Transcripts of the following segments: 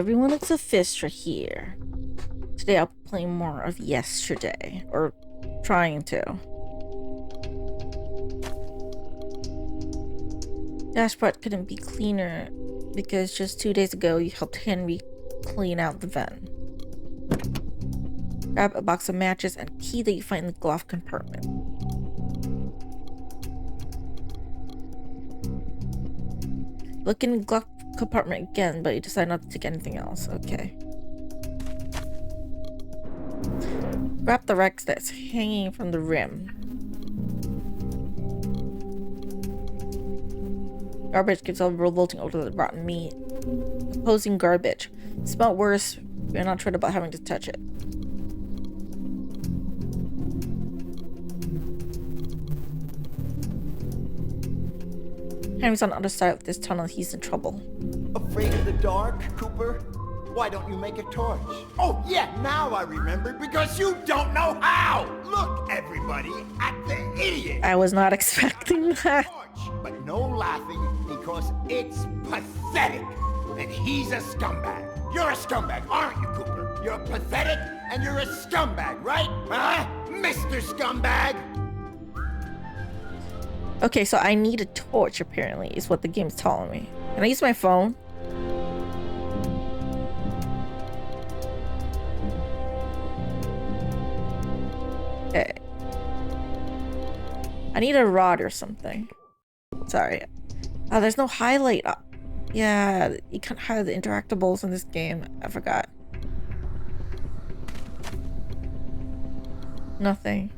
everyone, it's Luphisra here. Today I'll be playing more of yesterday, or trying to. Dashboard couldn't be cleaner because just 2 days ago you helped Henry clean out the vent. Grab a box of matches and key that you find in the glove compartment. Look in the glove compartment again, but you decide not to take anything else. Okay. Grab the Rex that's hanging from the rim. Garbage gives over revolting odor of the rotten meat. Opposing garbage. Smell worse. You're not sure about having to touch it. Henry's on the other side of this tunnel. He's in trouble. Afraid of the dark, Cooper? Why don't you make a torch? Oh, yeah, now I remember, because you don't know how! Look, everybody, at the idiot! I was not expecting that. Torch, but no laughing, because it's pathetic. And he's a scumbag. You're a scumbag, aren't you, Cooper? You're pathetic, and you're a scumbag, right? Huh? Mr. Scumbag! Okay, so I need a torch, apparently, is what the game's telling me. Can I use my phone? Okay. I need a rod or something. Sorry. Oh, there's no highlight. Yeah, you can't hide the interactables in this game. I forgot. Nothing.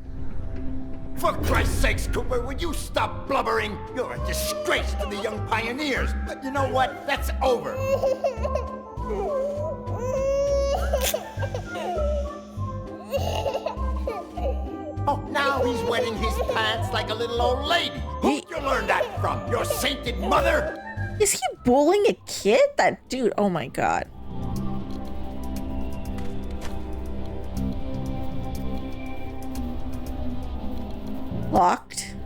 For Christ's sakes, Cooper, would you stop blubbering? You're a disgrace to the young pioneers. But you know what? That's over. Oh, now he's wetting his pants like a little old lady. Who'd you learn that from? Your sainted mother? Is he bullying a kid? That dude, oh my god. Locked.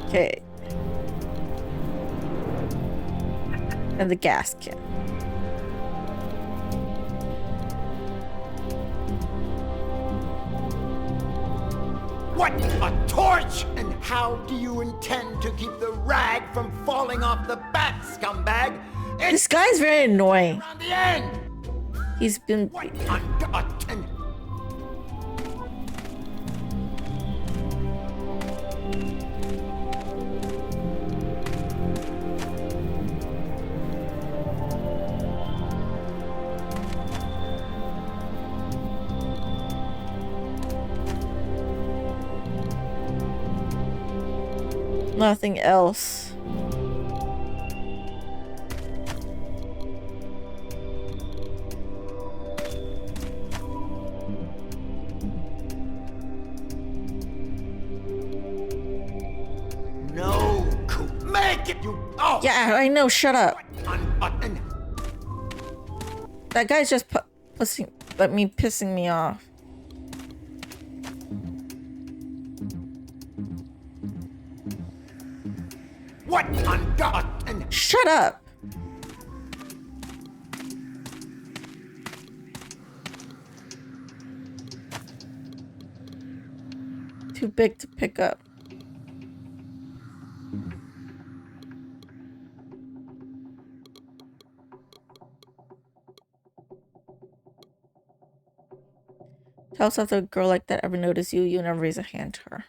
Okay. And the gas can. What? A torch? And how do you intend to keep the rag from falling off the bat, scumbag? This guy's very annoying. Around the end. He's been... What on Nothing else. No, Coop, make it, you. Oh. Yeah, I know. Shut up. On. That guy's just pissing me off. What on God? And Shut up. Too big to pick up. Tell us if a girl like that ever noticed you, you never raise a hand to her.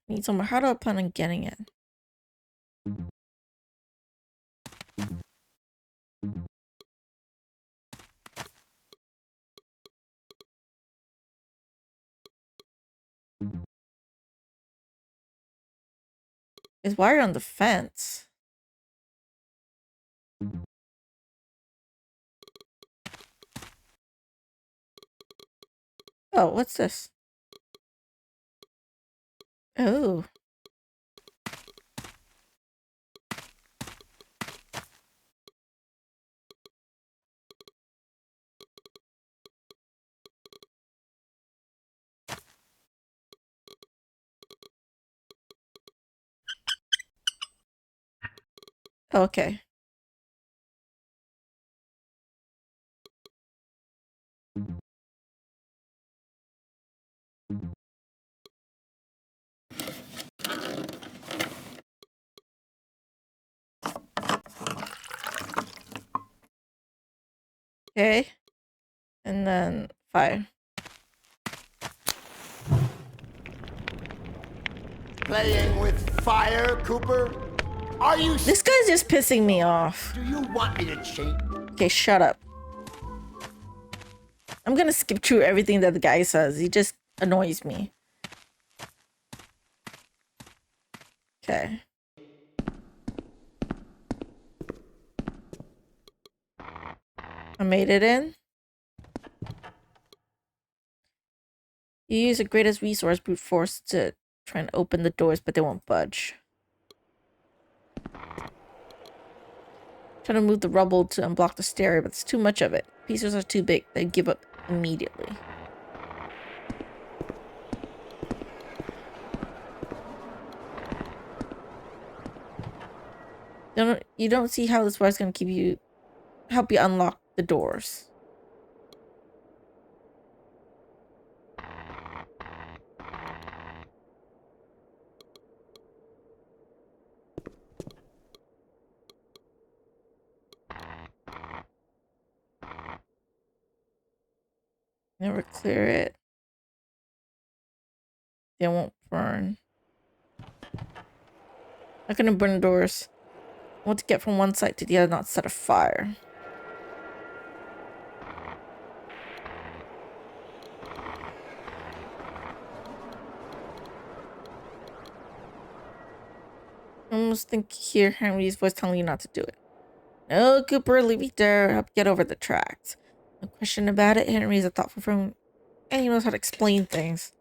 Need somewhere. How do I plan on getting it? It's wired on the fence. Oh, what's this? Oh. Okay. Okay. And then fire. Playing with fire, Cooper? Are you... This guy's just pissing me off. Do you want me to change? Okay, shut up. I'm gonna skip through everything that the guy says. He just annoys me. Okay. I made it in. You use the greatest resource, brute force, to try and open the doors, but they won't budge. Try to move the rubble to unblock the stairway, but it's too much of it. Pieces are too big. They give up immediately. You don't see how this wire is going to help you unlock the doors. Never clear it. They won't burn. Not gonna burn the doors. I want to get from one side to the other, not set a fire. I almost think hear Henry's voice telling you not to do it. No, Cooper, leave it there. Help get over the tracks. No question about it. Henry's a thoughtful friend, and he knows how to explain things.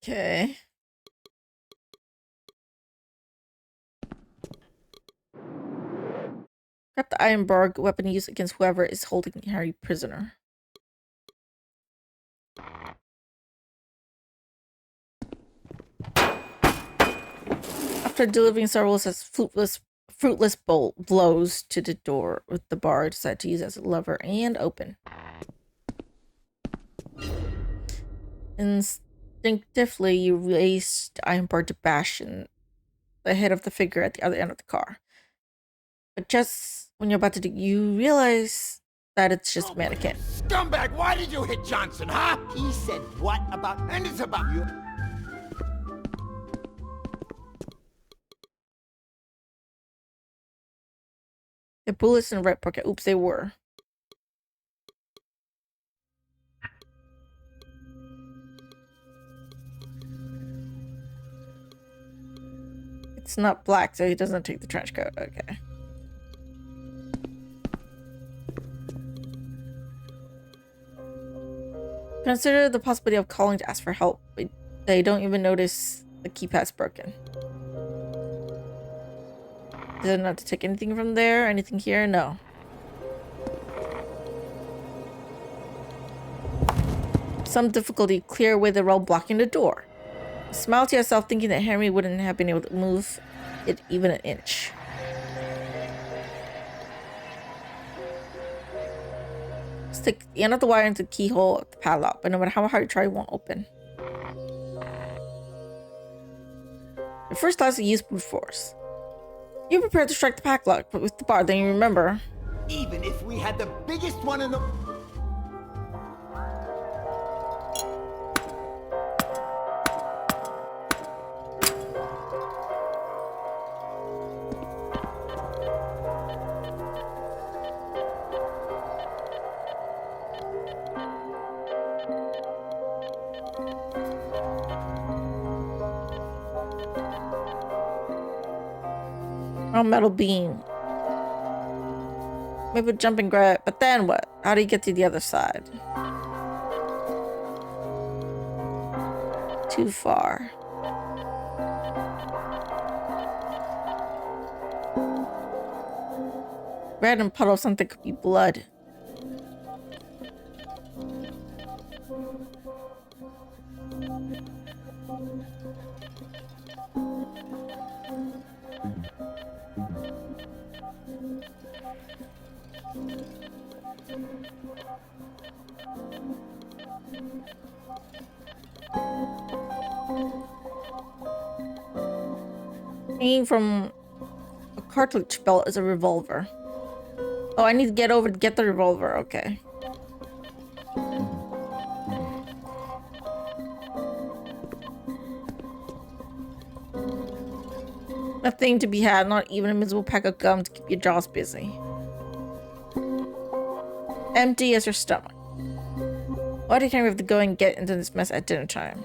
Okay. Grab the iron bar, weapon used against whoever is holding Harry prisoner. After delivering several fruitless blows to the door with the bar, decided to use it as a lever and open. Instinctively, you raised the iron bar to bash in the head of the figure at the other end of the car. But just when you're about to do, you realize that it's just a mannequin. Scumbag, why did you hit Johnson, huh? He said what about... And it's about you. The bullets in the right pocket. Oops, they were. It's not black, so he doesn't take the trench coat. Okay. Consider the possibility of calling to ask for help, but they don't even notice the keypad's broken. Did I not to take anything from there? Anything here? No. Some difficulty, clear away the rubble blocking the door. Smile to yourself, thinking that Henry wouldn't have been able to move it even an inch. Stick the end of the wire into the keyhole of the padlock, but no matter how hard you try, it won't open. Your first thought is to use brute force. You're prepared to strike the padlock, but with the bar, then you remember. Even if we had the biggest one in the... Oh, metal beam. Maybe jump and grab, but then what? How do you get to the other side? Too far. Random puddle of something could be blood. Hanging from a cartridge belt is a revolver. Oh, I need to get over to get the revolver. Okay. Nothing to be had, not even a miserable pack of gum to keep your jaws busy. Empty as your stomach. Why do you have to go and get into this mess at dinner time?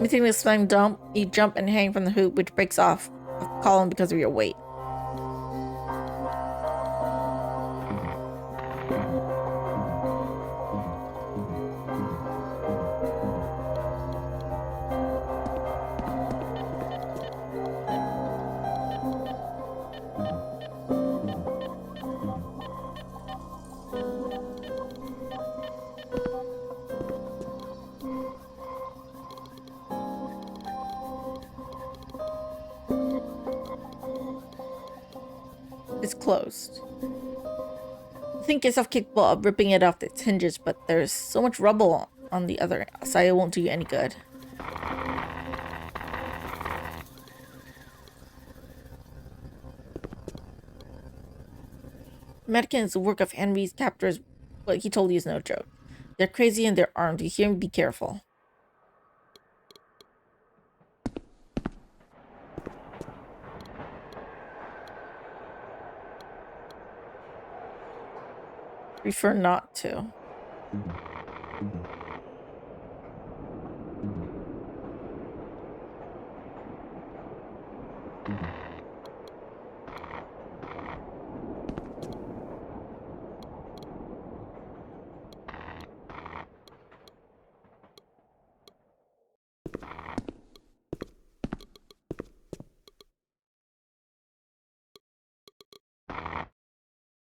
Meeting this slang dump, you jump and hang from the hoop, which breaks off a column because of your weight. It's closed. You think yourself capable of ripping it off its hinges, but there's so much rubble on the other side it won't do you any good. The mannequin is the work of Henry's captors, but he told you is no joke. They're crazy and they're armed. You hear me? Be careful. Prefer not to.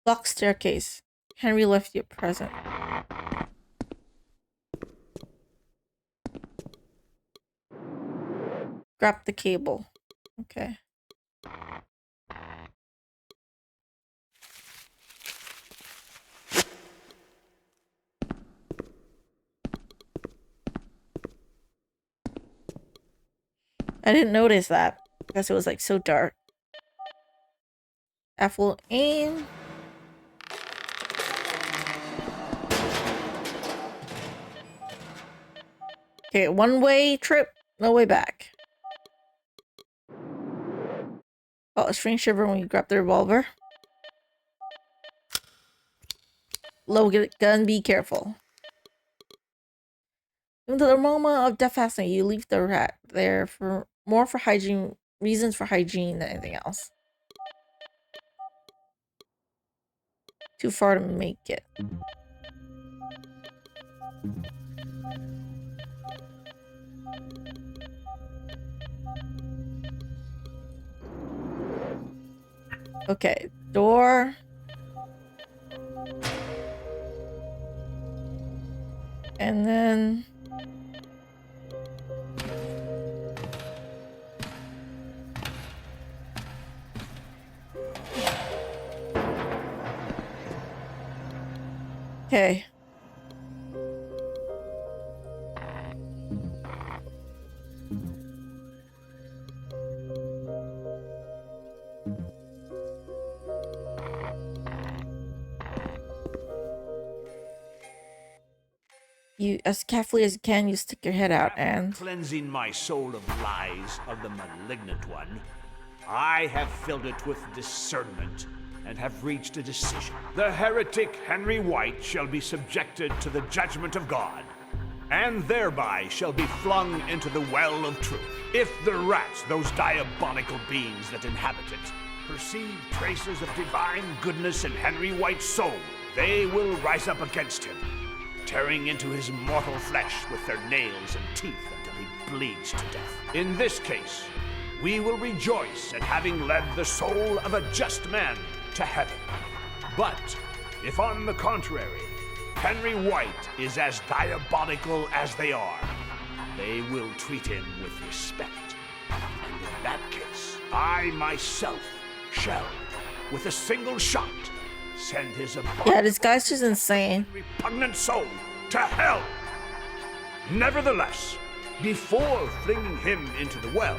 Locked staircase. Henry left you a present. Grab the cable. Okay. I didn't notice that because it was like so dark. Full aim. Okay, one-way trip, no way back. Oh, a strange shiver when you grab the revolver. Low gun, be careful. Even though the aroma of death fascinates you, leave the rat there for more for hygiene reasons for hygiene than anything else. Too far to make it. Okay, door. And then... Okay. You, as carefully as you can, you stick your head out and... Cleansing my soul of lies of the malignant one, I have filled it with discernment and have reached a decision. The heretic Henry White shall be subjected to the judgment of God, and thereby shall be flung into the well of truth. If the rats, those diabolical beings that inhabit it, perceive traces of divine goodness in Henry White's soul, they will rise up against him, tearing into his mortal flesh with their nails and teeth until he bleeds to death. In this case, we will rejoice at having led the soul of a just man to heaven. But if on the contrary, Henry White is as diabolical as they are, they will treat him with respect. And in that case, I myself shall, with a single shot, send his Yeah, this guy's just insane. repugnant soul to hell. Nevertheless, before flinging him into the well,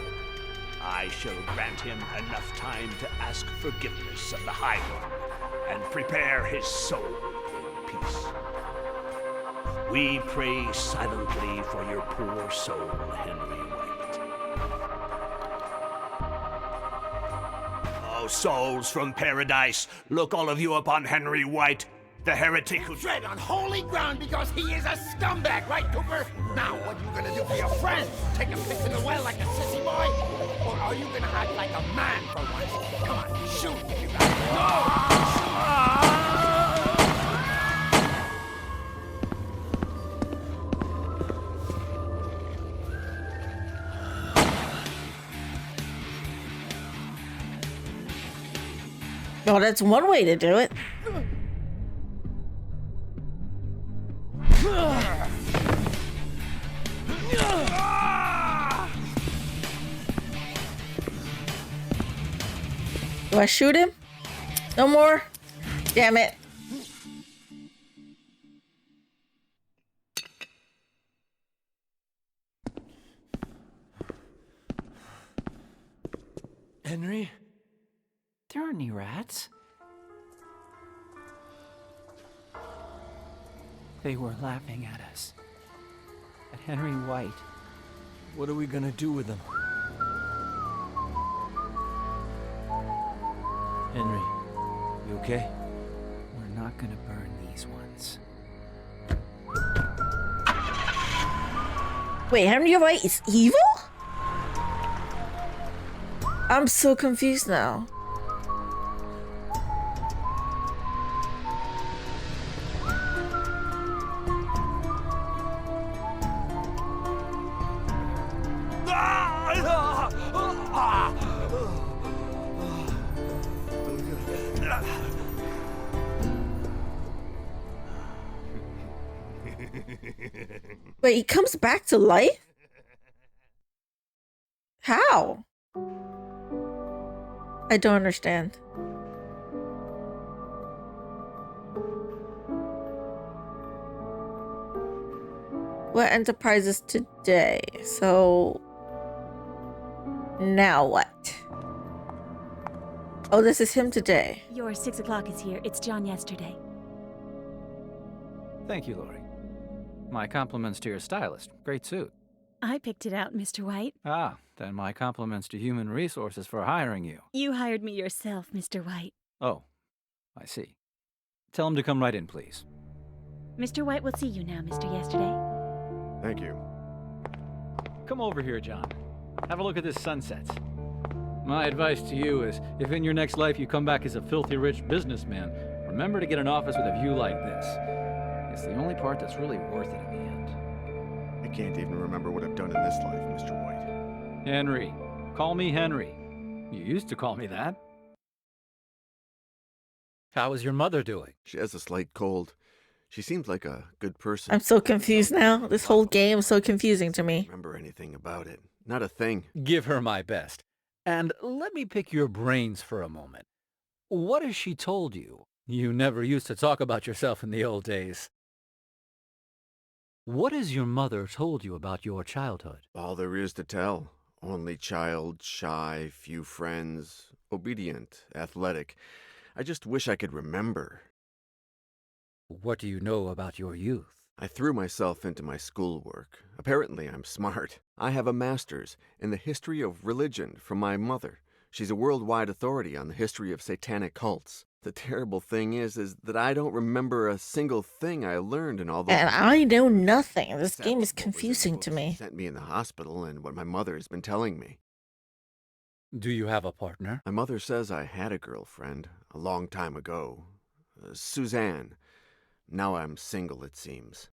I shall grant him enough time to ask forgiveness of the High One and prepare his soul in peace. We pray silently for your poor soul, Henry White. Oh, souls from paradise, look all of you upon Henry White, the heretic who Tread on holy ground because he is a scumbag, right, Cooper? Now, what are you gonna do for your friend? Take a piss in the well like a sissy boy? Or are you gonna act like a man for once? Come on, shoot if you got it. Well, that's one way to do it. Do I shoot him? No more? Damn it. Henry? There aren't any rats. They were laughing at us. At Henry White. What are we gonna do with them? Henry, you okay? We're not gonna burn these ones. Wait, Henry White is evil? I'm so confused now. Wait, he comes back to life? How? I don't understand. What enterprises today? So now what? Oh, this is him today. Your 6 o'clock is here. It's John yesterday. Thank you, Lori. My compliments to your stylist. Great suit. I picked it out, Mr. White. Ah, then my compliments to Human Resources for hiring you. You hired me yourself, Mr. White. Oh, I see. Tell him to come right in, please. Mr. White will see you now, Mr. Yesterday. Thank you. Come over here, John. Have a look at this sunset. My advice to you is, if in your next life you come back as a filthy rich businessman, remember to get an office with a view like this. It's the only part that's really worth it in the end. I can't even remember what I've done in this life, Mr. White. Henry. Call me Henry. You used to call me that. How is your mother doing? She has a slight cold. She seems like a good person. I'm so confused now. This whole game is so confusing to I me. don't remember anything about it. Not a thing. Give her my best. And let me pick your brains for a moment. What has she told you? You never used to talk about yourself in the old days. What has your mother told you about your childhood? All there is to tell. Only child, shy, few friends, obedient, athletic. I just wish I could remember. What do you know about your youth? I threw myself into my schoolwork. Apparently I'm smart. I have a master's in the history of religion from my mother. She's a worldwide authority on the history of satanic cults. The terrible thing is that I don't remember a single thing I learned in all those... And I know nothing. This except game is what was in the confusing to books me. Sent me in the hospital and what my mother has been telling me. Do you have a partner? My mother says I had a girlfriend a long time ago. Suzanne. Now I'm single, it seems.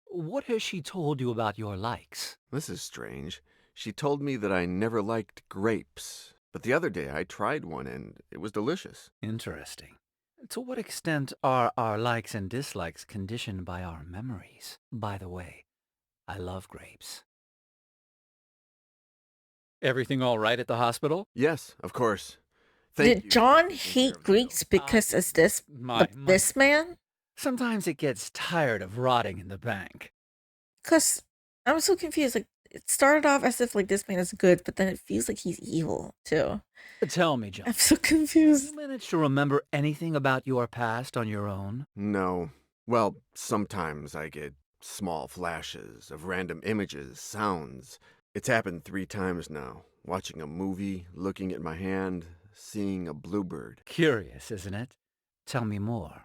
What has she told you about your likes? This is strange. She told me that I never liked grapes. But the other day I tried one and it was delicious. Interesting. To what extent are our likes and dislikes conditioned by our memories? By the way, I love grapes. Everything all right at the hospital? Yes, of course. Thank Did you for John taking care hate of the bill. Greeks because as this My this money. man? Sometimes it gets tired of rotting in the bank. Because I'm so confused. Like it started off as if like this man is good, but then it feels like he's evil too. Tell me, John, I'm so have confused. you managed to remember anything about your past on your own? No. Well, sometimes I get small flashes of random images, sounds. It's happened 3 times now. Watching a movie, looking at my hand, seeing a bluebird. Curious, isn't it? Tell me more.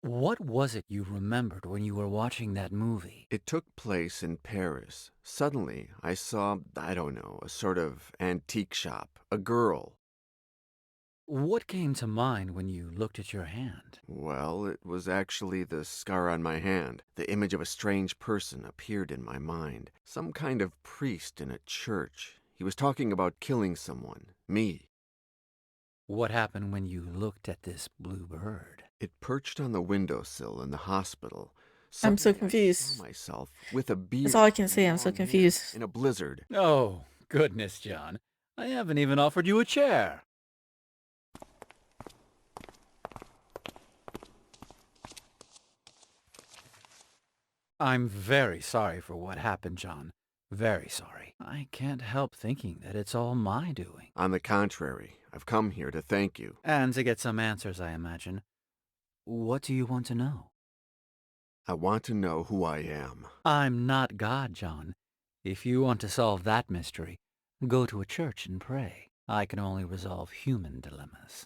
What was it you remembered when you were watching that movie? It took place in Paris. Suddenly, I saw, I don't know, a sort of antique shop, a girl. What came to mind when you looked at your hand? Well, it was actually the scar on my hand. The image of a strange person appeared in my mind. Some kind of priest in a church. He was talking about killing someone. Me. What happened when you looked at this blue bird? It perched on the windowsill in the hospital. I'm so Suddenly, I saw confused. myself with a That's all beard I can and say. I'm so long hair confused. in a blizzard. Oh, goodness, John. I haven't even offered you a chair. I'm very sorry for what happened, John. Very sorry. I can't help thinking that it's all my doing. On the contrary, I've come here to thank you. And to get some answers, I imagine. What do you want to know? I want to know who I am. I'm not God, John. If you want to solve that mystery, go to a church and pray. I can only resolve human dilemmas.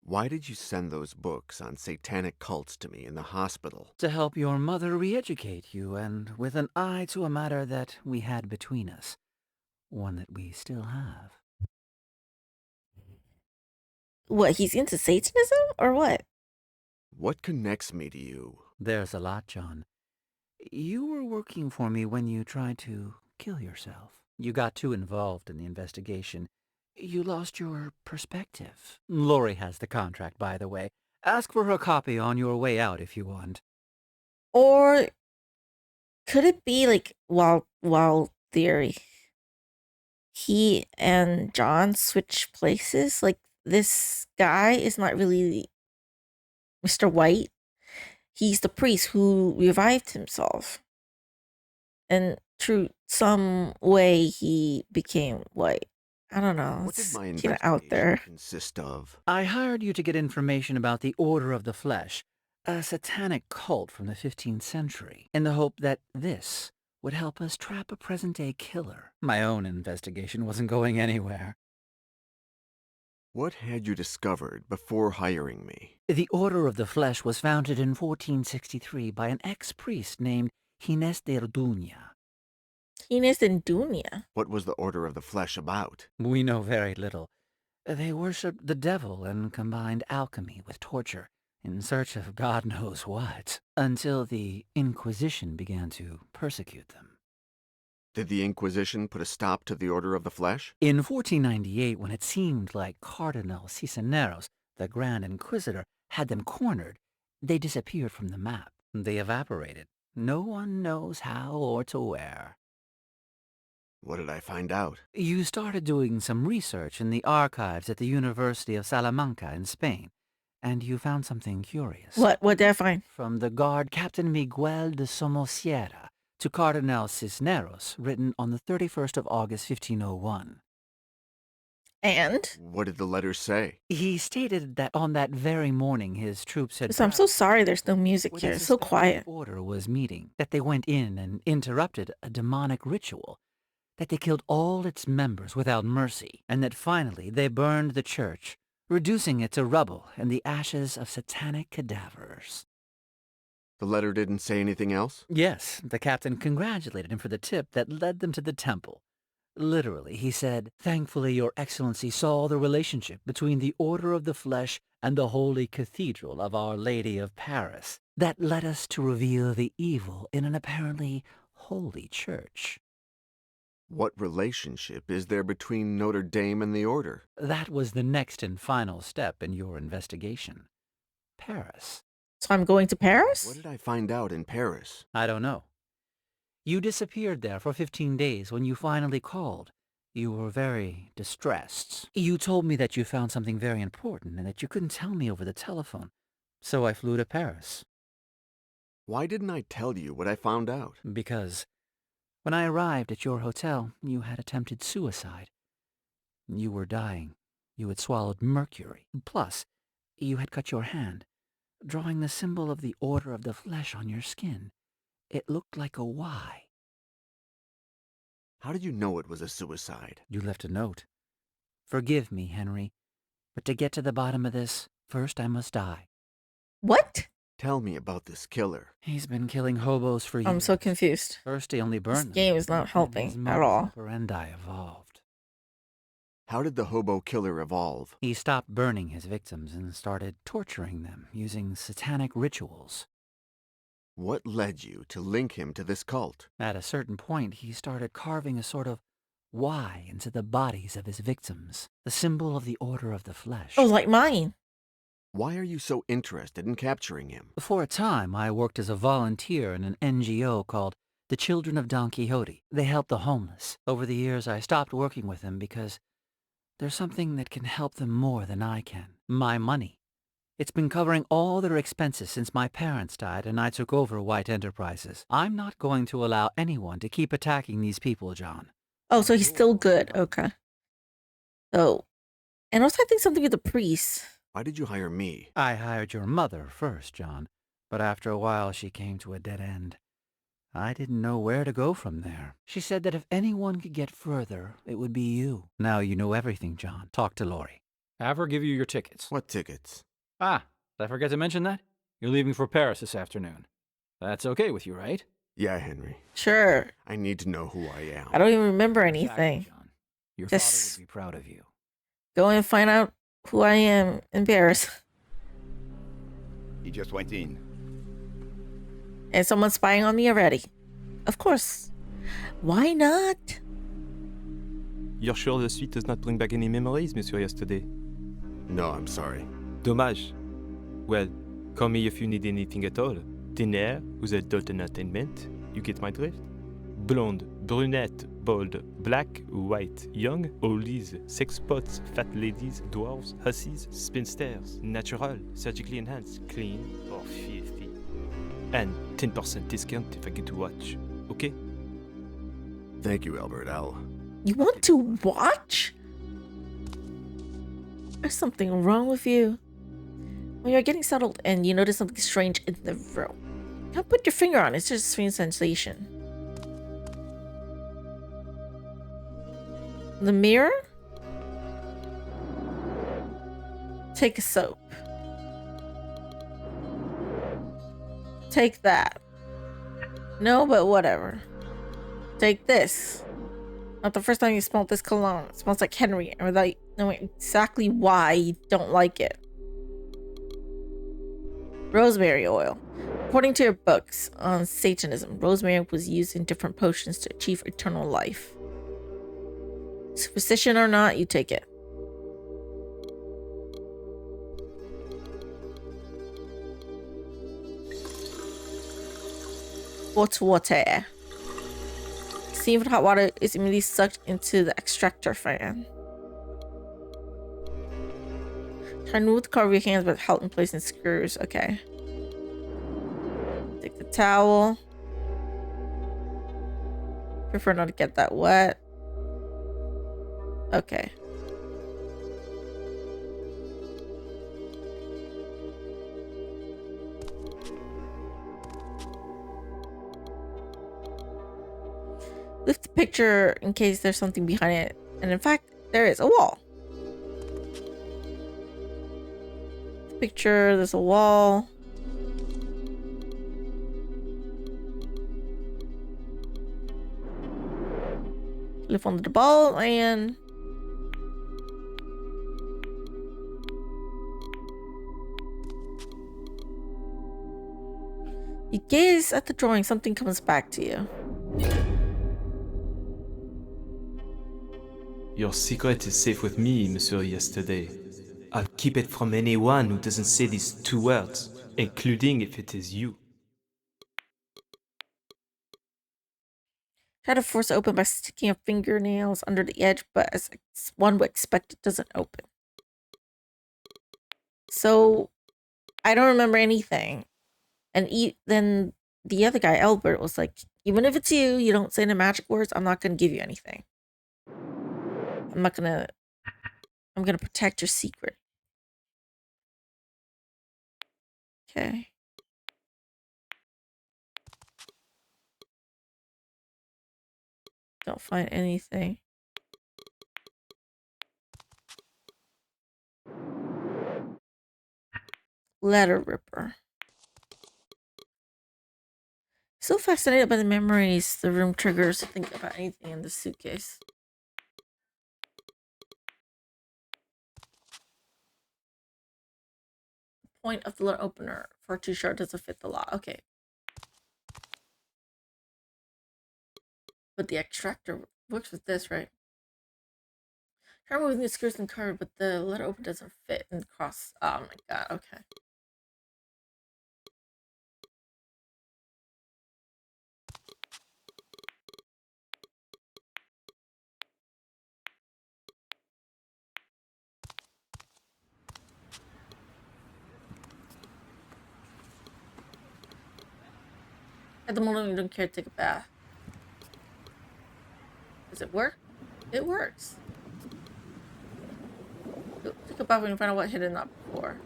Why did you send those books on satanic cults to me in the hospital? To help your mother re-educate you, and with an eye to a matter that we had between us. One that we still have. What? He's into Satanism or what? What connects me to you? There's a lot, John. You were working for me when you tried to kill yourself. You got too involved in the investigation. You lost your perspective. Lori has the contract, by the way. Ask for her copy on your way out if you want. Or could it be like wild theory? He and John switch places. Like this guy is not really Mr. White. He's the priest who revived himself. And through some way he became white. I don't know. What did It's my kind of investigation out there. consist of? I hired you to get information about the Order of the Flesh, a satanic cult from the 15th century, in the hope that this would help us trap a present-day killer. My own investigation wasn't going anywhere. What had you discovered before hiring me? The Order of the Flesh was founded in 1463 by an ex-priest named Gines de Orduña. Penis and Dunya. What was the Order of the Flesh about? We know very little. They worshipped the devil and combined alchemy with torture in search of God knows what, until the Inquisition began to persecute them. Did the Inquisition put a stop to the Order of the Flesh? In 1498, when it seemed like Cardinal Cisneros, the Grand Inquisitor, had them cornered, they disappeared from the map. They evaporated. No one knows how or to where. What did I find out? You started doing some research in the archives at the University of Salamanca in Spain, and you found something curious. What did I find? From the guard Captain Miguel de Somosierra to Cardinal Cisneros, written on the 31st of August, 1501. And What did the letters say? He stated that on that very morning his troops had... so I'm so sorry there's no music where here. they It's so suspected quiet. the order was meeting, that they went in and interrupted a demonic ritual, that they killed all its members without mercy, and that finally they burned the church, reducing it to rubble and the ashes of satanic cadavers. The letter didn't say anything else? Yes, the captain congratulated him for the tip that led them to the temple. Literally, he said, "Thankfully, Your Excellency saw the relationship between the Order of the Flesh and the Holy Cathedral of Our Lady of Paris that led us to reveal the evil in an apparently holy church." What relationship is there between Notre Dame and the Order? That was the next and final step in your investigation. Paris. So I'm going to Paris? What did I find out in Paris? I don't know. You disappeared there for 15 days. When you finally called, you were very distressed. You told me that you found something very important and that you couldn't tell me over the telephone. So I flew to Paris. Why didn't I tell you what I found out? Because when I arrived at your hotel, you had attempted suicide. You were dying. You had swallowed mercury. Plus, you had cut your hand, drawing the symbol of the Order of the Flesh on your skin. It looked like a Y. How did you know it was a suicide? You left a note. Forgive me, Henry, but to get to the bottom of this, first I must die. What? Tell me about this killer. He's been killing hobos for years. I'm so confused. First he only This burned them. game is not and helping his at modus all. operandi evolved. How did the hobo killer evolve? He stopped burning his victims and started torturing them using satanic rituals. What led you to link him to this cult? At a certain point, he started carving a sort of Y into the bodies of his victims, the symbol of the Order of the Flesh. Oh, like mine. Why are you so interested in capturing him? For a time, I worked as a volunteer in an NGO called the Children of Don Quixote. They help the homeless. Over the years, I stopped working with them because there's something that can help them more than I can. My money. It's been covering all their expenses since my parents died and I took over White Enterprises. I'm not going to allow anyone to keep attacking these people, John. Oh, so he's still good. Okay. So, and also I think something with the priest. Why did you hire me? I hired your mother first, John, but after a while she came to a dead end. I didn't know where to go from there. She said that if anyone could get further, it would be you. Now you know everything, John. Talk to Lori. Have her give you your tickets. What tickets? Ah, did I forget to mention that? You're leaving for Paris this afternoon. That's okay with you, right? Yeah, Henry. Sure. I need to know who I am. I don't even remember Exactly, anything. John. Your Just- father would be proud of you. Go and find out who I am in Paris. He just went in. And someone's spying on me already. Of course. Why not? You're sure the suite does not bring back any memories, Monsieur Yesterday? No, I'm sorry. Dommage. Well, call me if you need anything at all. Dinner with adult entertainment. You get my drift? Blonde, brunette, bald, black, white, young, oldies, sex pots, fat ladies, dwarves, hussies, spinsters, natural, surgically enhanced, clean, or filthy. And 10% discount if I get to watch. Okay? Thank you, Albert. You want to watch? There's something wrong with you. When you're getting settled and you notice something strange in the room, don't put your finger on it. It's just a strange sensation. The mirror? Take a soap. Take that. No, but whatever. Take this. Not the first time you smelled this cologne. It smells like Henry, and without knowing exactly why you don't like it. Rosemary oil. According to your books on Satanism, rosemary was used in different potions to achieve eternal life. Superstition or not, you take it. What's water? Steam hot water is immediately sucked into the extractor fan. Try to move the cover of your hands but held in place in screws. Okay. Take the towel. Prefer not to get that wet. Okay. Lift the picture in case there's something behind it. And in fact, there is a wall. Picture, there's a wall. Lift onto the ball and you gaze at the drawing, something comes back to you. Your secret is safe with me, Monsieur Yesterday. I'll keep it from anyone who doesn't say these 2 words, including if it is you. Try to force it open by sticking your fingernails under the edge, but as one would expect, it doesn't open. So, I don't remember anything. And then the other guy, Albert, was like, even if it's you, you don't say the magic words, I'm not going to give you anything. I'm going to protect your secret. Okay. Don't find anything. Letter ripper. So fascinated by the memories the room triggers to think about anything in the suitcase. Point of the letter opener for too short doesn't fit the lock. Okay. But the extractor works with this, right? Try moving the screws and curve, but the letter opener doesn't fit in the cross. Oh my god, okay. At the moment, you don't care to take a bath. Does it work? It works. Take a bath when you find out what hit it up before.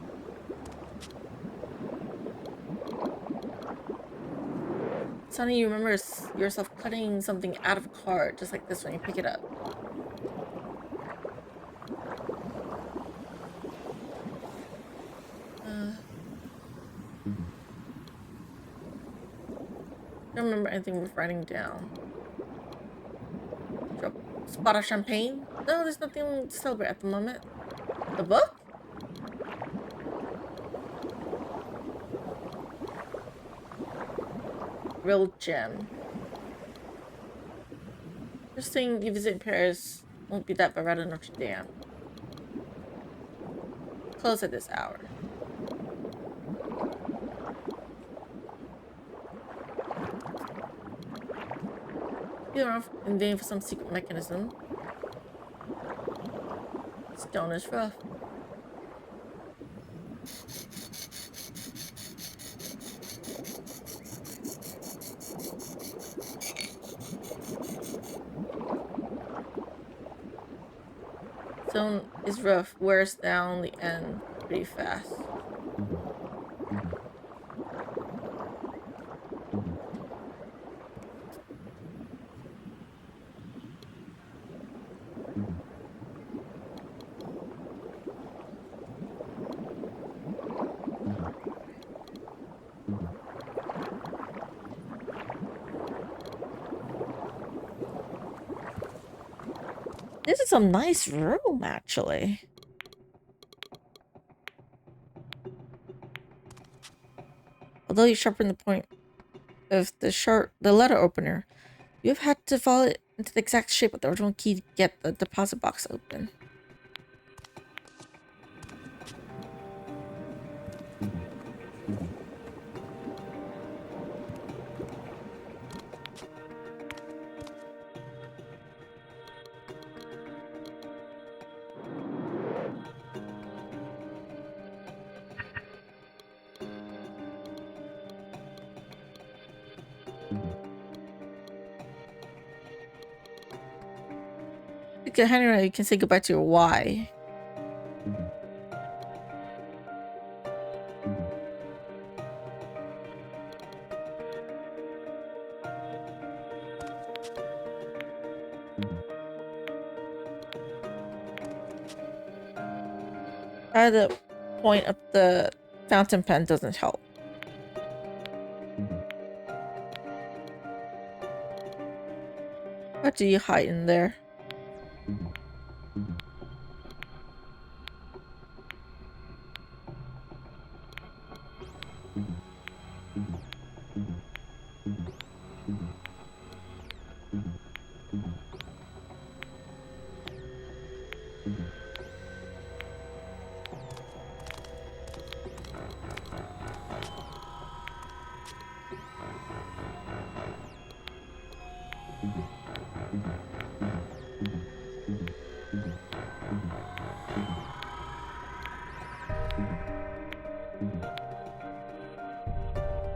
Suddenly you remember yourself cutting something out of a card, just like this when you pick it up. Don't remember anything worth writing down. Drop spot of champagne? No, there's nothing to celebrate at the moment. The book? Real gem. First thing you visit in Paris won't be that Barretta Notre Dame. Close at this hour. Feel around in vain for some secret mechanism. Stone is rough. Stone is rough, wears down the end pretty fast. This is a nice room, actually. Although you sharpen the point of the letter opener, you've had to follow it into the exact shape of the original key to get the deposit box open. Henry, you can say goodbye to your why. The point of the fountain pen doesn't help. What do you hide in there?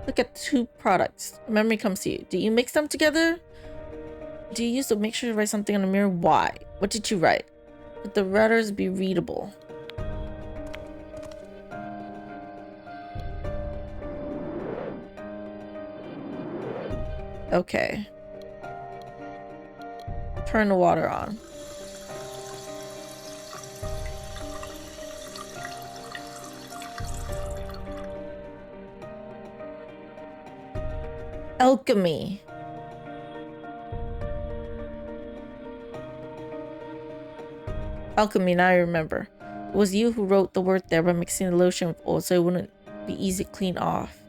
Look at two products. A memory comes to you. Do you mix them together? Do you use the mixture to write something on the mirror? Why? What did you write? Could the letters be readable? Okay. Turn the water on. Alchemy. Alchemy, now I remember. It was you who wrote the word there by mixing the lotion with oil so it wouldn't be easy to clean off.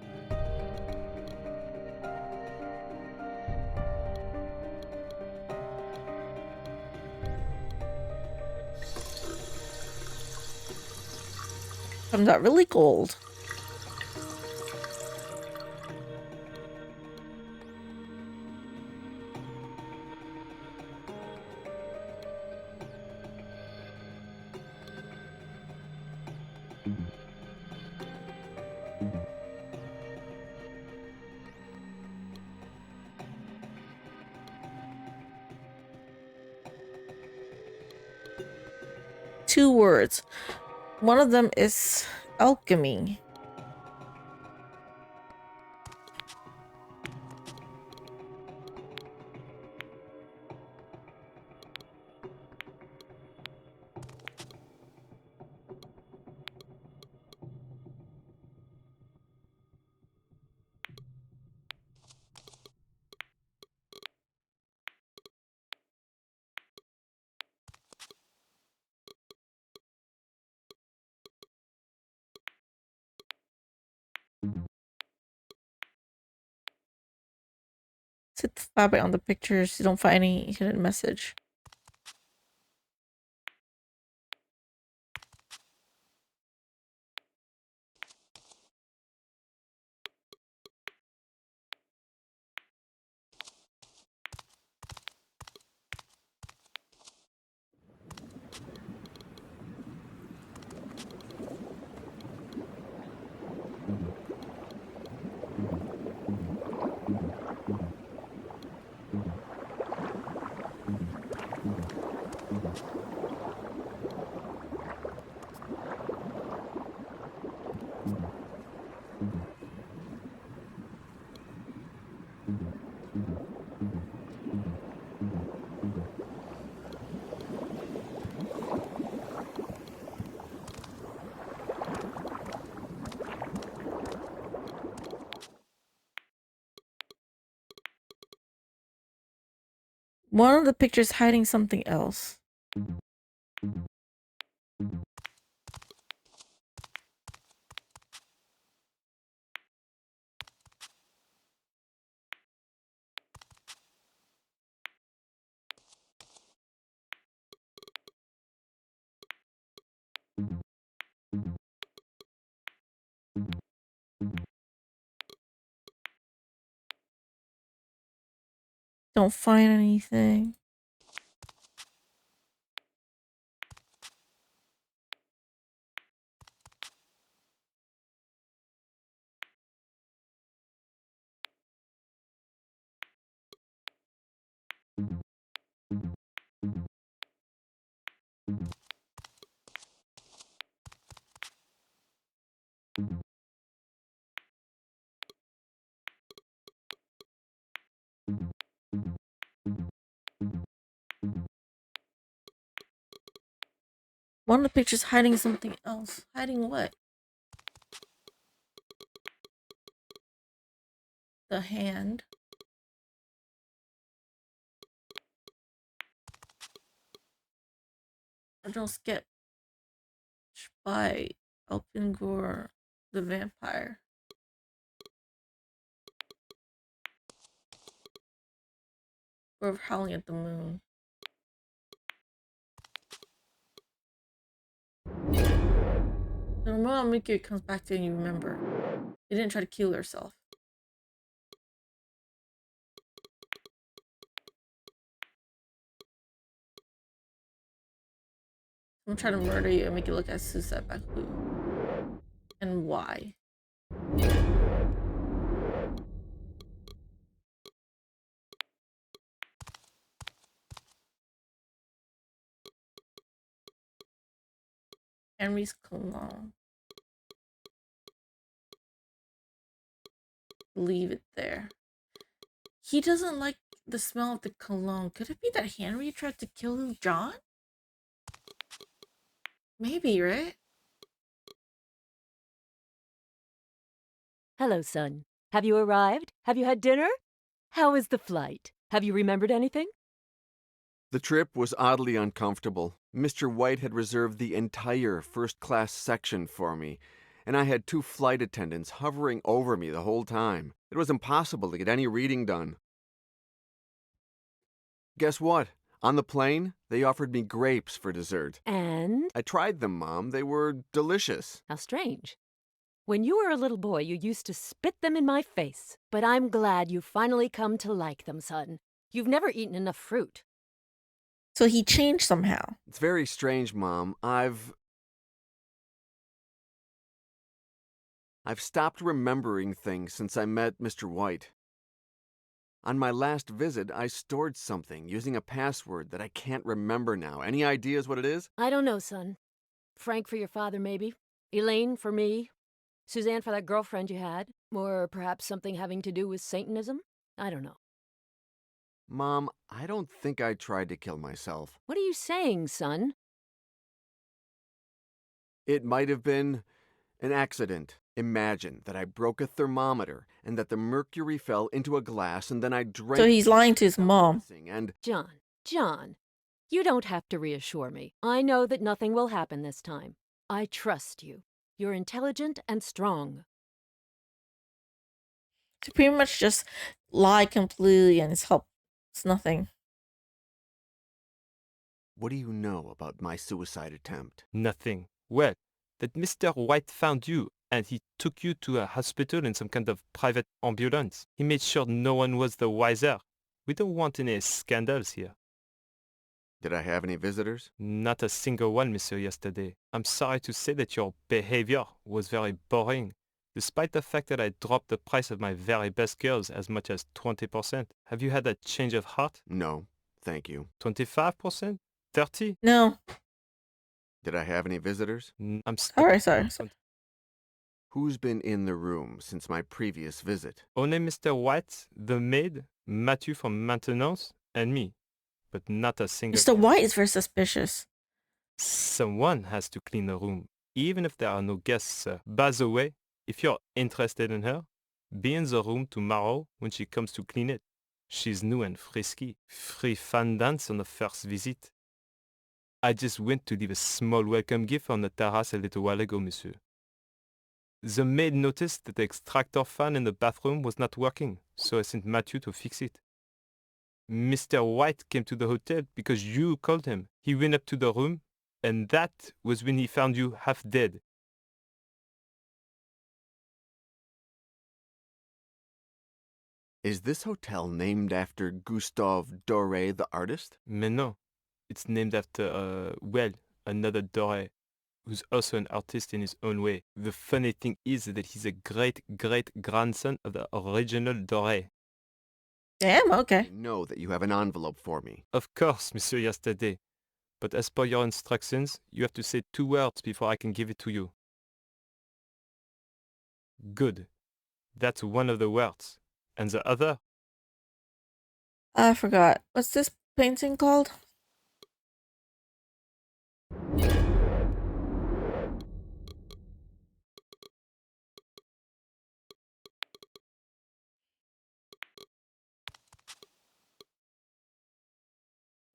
Comes out really cold. Two words. One of them is alchemy. Sit the fabric on the pictures. You don't find any hidden message. One of the pictures hiding something else. Don't find anything. One of the pictures hiding something else. Hiding what? The hand. Original sketch by Alpengor the vampire. Or of Howling at the Moon. The moment Miku comes back to you and you remember. She didn't try to kill herself. I'm trying to murder you and make you look at suicide by who? And why? Henry's cologne. Leave it there. He doesn't like the smell of the cologne. Could it be that Henry tried to kill John? Maybe, right? Hello, son. Have you arrived? Have you had dinner? How was the flight? Have you remembered anything? The trip was oddly uncomfortable. Mr. White had reserved the entire first-class section for me, and I had 2 flight attendants hovering over me the whole time. It was impossible to get any reading done. Guess what? On the plane, they offered me grapes for dessert. And? I tried them, Mom. They were delicious. How strange. When you were a little boy, you used to spit them in my face. But I'm glad you finally come to like them, son. You've never eaten enough fruit. So he changed somehow. It's very strange, Mom. I've stopped remembering things since I met Mr. White. On my last visit, I stored something using a password that I can't remember now. Any ideas what it is? I don't know, son. Frank for your father, maybe. Elaine for me. Suzanne for that girlfriend you had. Or perhaps something having to do with Satanism? I don't know. Mom, I don't think I tried to kill myself. What are you saying, son? It might have been an accident. Imagine that I broke a thermometer and that the mercury fell into a glass and then I drank. So he's lying to his mom. And John, you don't have to reassure me. I know that nothing will happen this time. I trust you. You're intelligent and strong. To pretty much just lie completely and it's nothing. What do you know about my suicide attempt? Nothing. Well, that Mr. White found you and he took you to a hospital in some kind of private ambulance. He made sure no one was the wiser. We don't want any scandals here. Did I have any visitors? Not a single one, Monsieur, yesterday. I'm sorry to say that your behavior was very boring. Despite the fact that I dropped the price of my very best girls as much as 20%. Have you had a change of heart? No, thank you. 25%? 30? No. Did I have any visitors? I'm Sorry. Who's been in the room since my previous visit? Only Mr. White, the maid, Matthew from maintenance, and me. But not a single... Mr. White is very suspicious. Someone has to clean the room, even if there are no guests, sir. By the way, if you're interested in her, be in the room tomorrow when she comes to clean it. She's new and frisky. Free fun dance on the first visit. I just went to leave a small welcome gift on the terrace a little while ago, monsieur. The maid noticed that the extractor fan in the bathroom was not working, so I sent Matthew to fix it. Mr. White came to the hotel because you called him. He went up to the room, and that was when he found you half dead. Is this hotel named after Gustave Doré, the artist? Mais non, it's named after, well, another Doré, who's also an artist in his own way. The funny thing is that he's a great-great-grandson of the original Doré. Damn, okay. I know that you have an envelope for me. Of course, Monsieur Yesterday. But as per your instructions, you have to say 2 words before I can give it to you. Good. That's one of the words. And the other? I forgot. What's this painting called?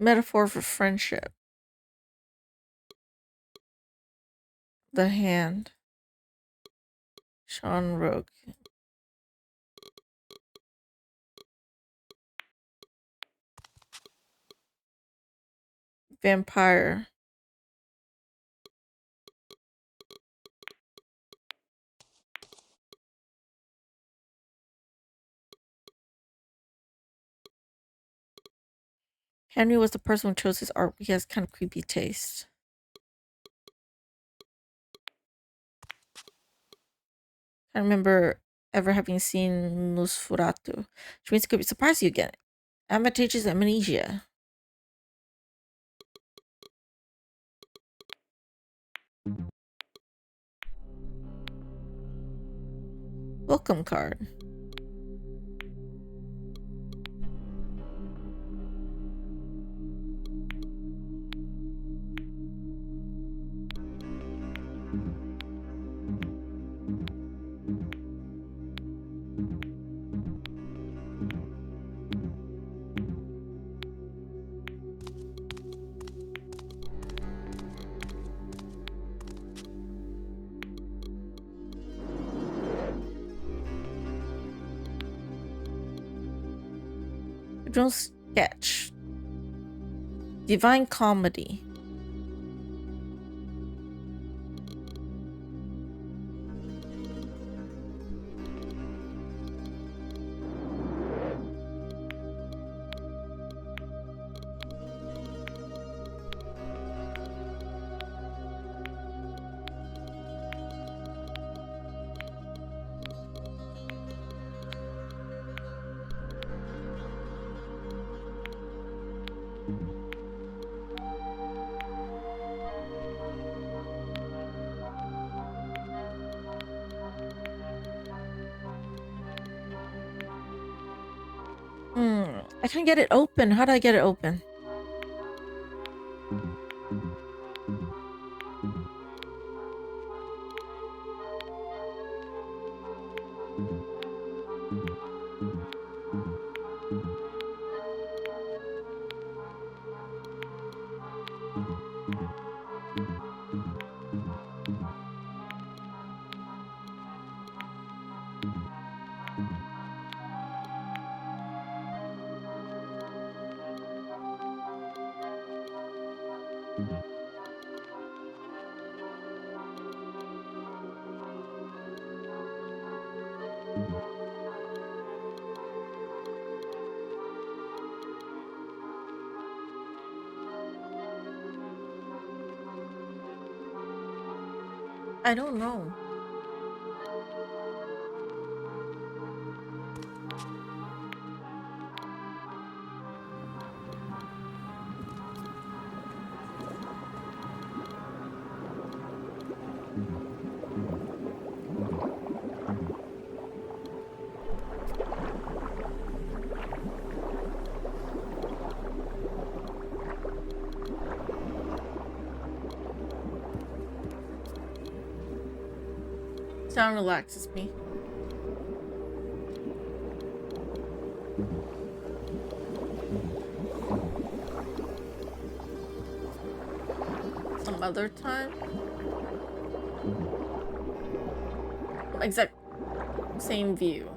Metaphor for friendship. The hand. Sean Roque. Vampire. Henry was the person who chose his art. He has kind of creepy taste. I remember ever having seen Nosferatu, which means it could surprise you again. Advantageous amnesia. Welcome card. Original sketch. Divine Comedy. I can't get it open. How do I get it open? I don't know. Sound relaxes me. Some other time? Exact same view.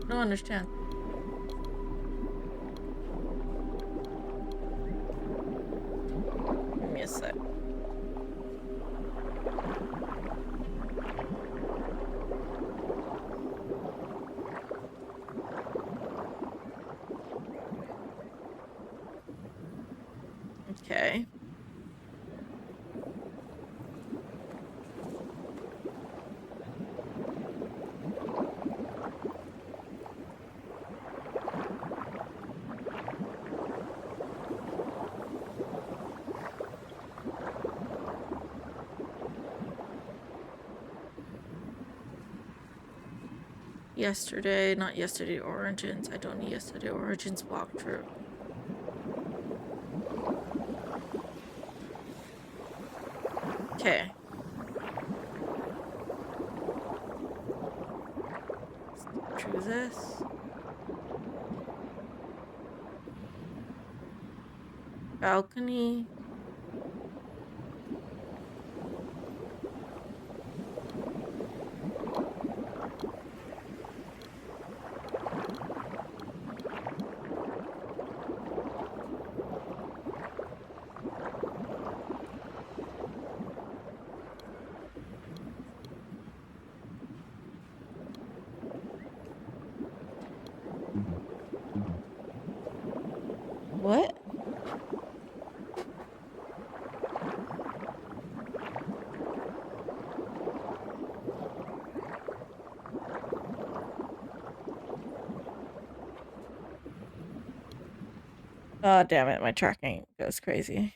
I don't understand. Give me a sec. Okay. Yesterday, not yesterday origins. I don't need yesterday origins walkthrough. Okay. Through this. Balcony. What? Oh, damn it. My tracking goes crazy.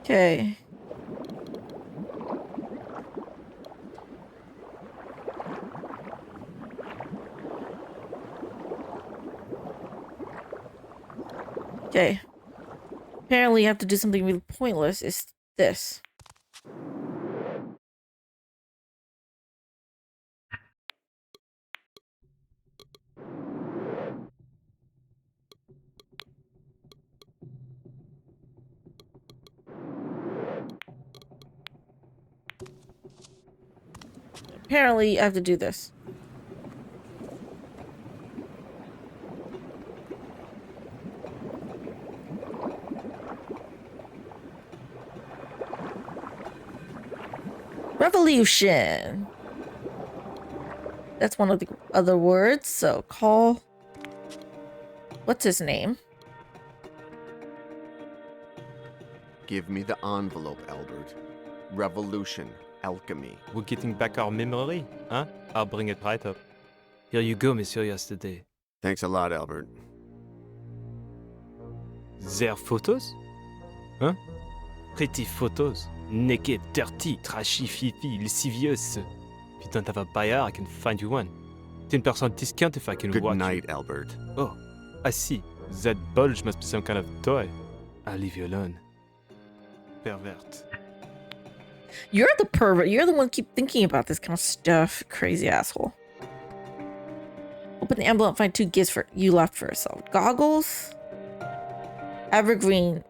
Okay. Okay. Apparently, you have to do something really pointless. It's this. Apparently, I have to do this. Revolution. That's one of the other words. So call. What's his name? Give me the envelope, Albert. Revolution. Alchemy. We're getting back our memory, huh? I'll bring it right up. Here you go, Monsieur Yesterday. Thanks a lot, Albert. Their photos? Huh? Pretty photos. Naked, dirty, trashy, fifi, lascivious. If you don't have a buyer, I can find you one. 10% discount if I can Good watch night, you. Albert. Oh, I see. That bulge must be some kind of toy. I'll leave you alone. Pervert. You're the pervert. You're the one who keep thinking about this kind of stuff. Crazy asshole. Open the envelope and find 2 gifts for you left for yourself. Goggles. Evergreen.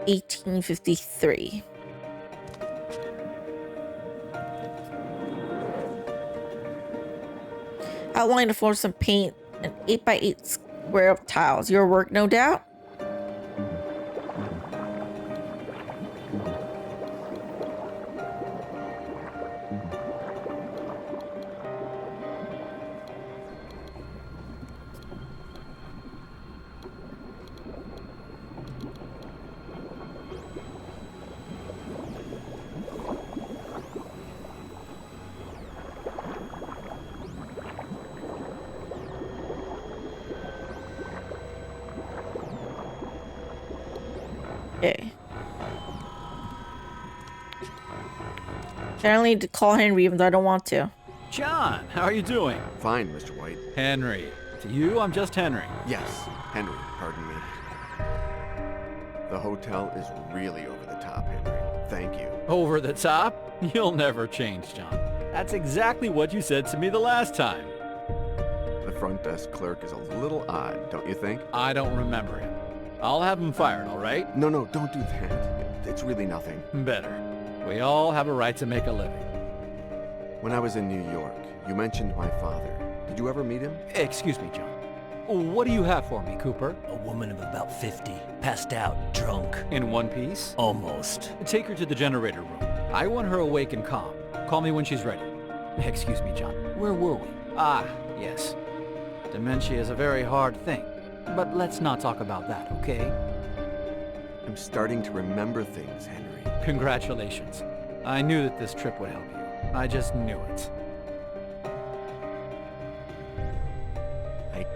1853. Outline the floor, some paint, an 8x8 square of tiles. Your work, no doubt. Okay. Apparently need to call Henry even though I don't want to. John, how are you doing? Fine, Mr. White. Henry. To you, I'm just Henry. Yes, Henry, pardon me. The hotel is really over the top, Henry. Thank you. Over the top? You'll never change, John. That's exactly what you said to me the last time. The front desk clerk is a little odd, don't you think? I don't remember him. I'll have him fired, all right? No, don't do that. It's really nothing. Better. We all have a right to make a living. When I was in New York, you mentioned my father. Did you ever meet him? Excuse me, John. What do you have for me, Cooper? A woman of about 50, passed out, drunk. In one piece? Almost. Take her to the generator room. I want her awake and calm. Call me when she's ready. Excuse me, John. Where were we? Ah, yes. Dementia is a very hard thing. But let's not talk about that, okay? I'm starting to remember things, Henry. Congratulations. I knew that this trip would help you. I just knew it.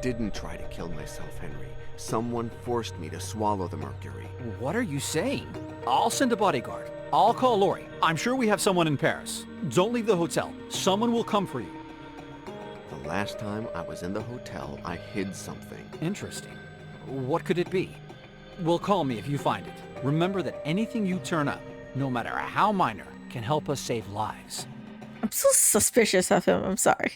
didn't try to kill myself, Henry. Someone forced me to swallow the mercury. What are you saying? I'll send a bodyguard. I'll call Lori. I'm sure we have someone in Paris. Don't leave the hotel. Someone will come for you. The last time I was in the hotel, I hid something. Interesting. What could it be? Well, call me if you find it. Remember that anything you turn up, no matter how minor, can help us save lives. I'm so suspicious of him. I'm sorry.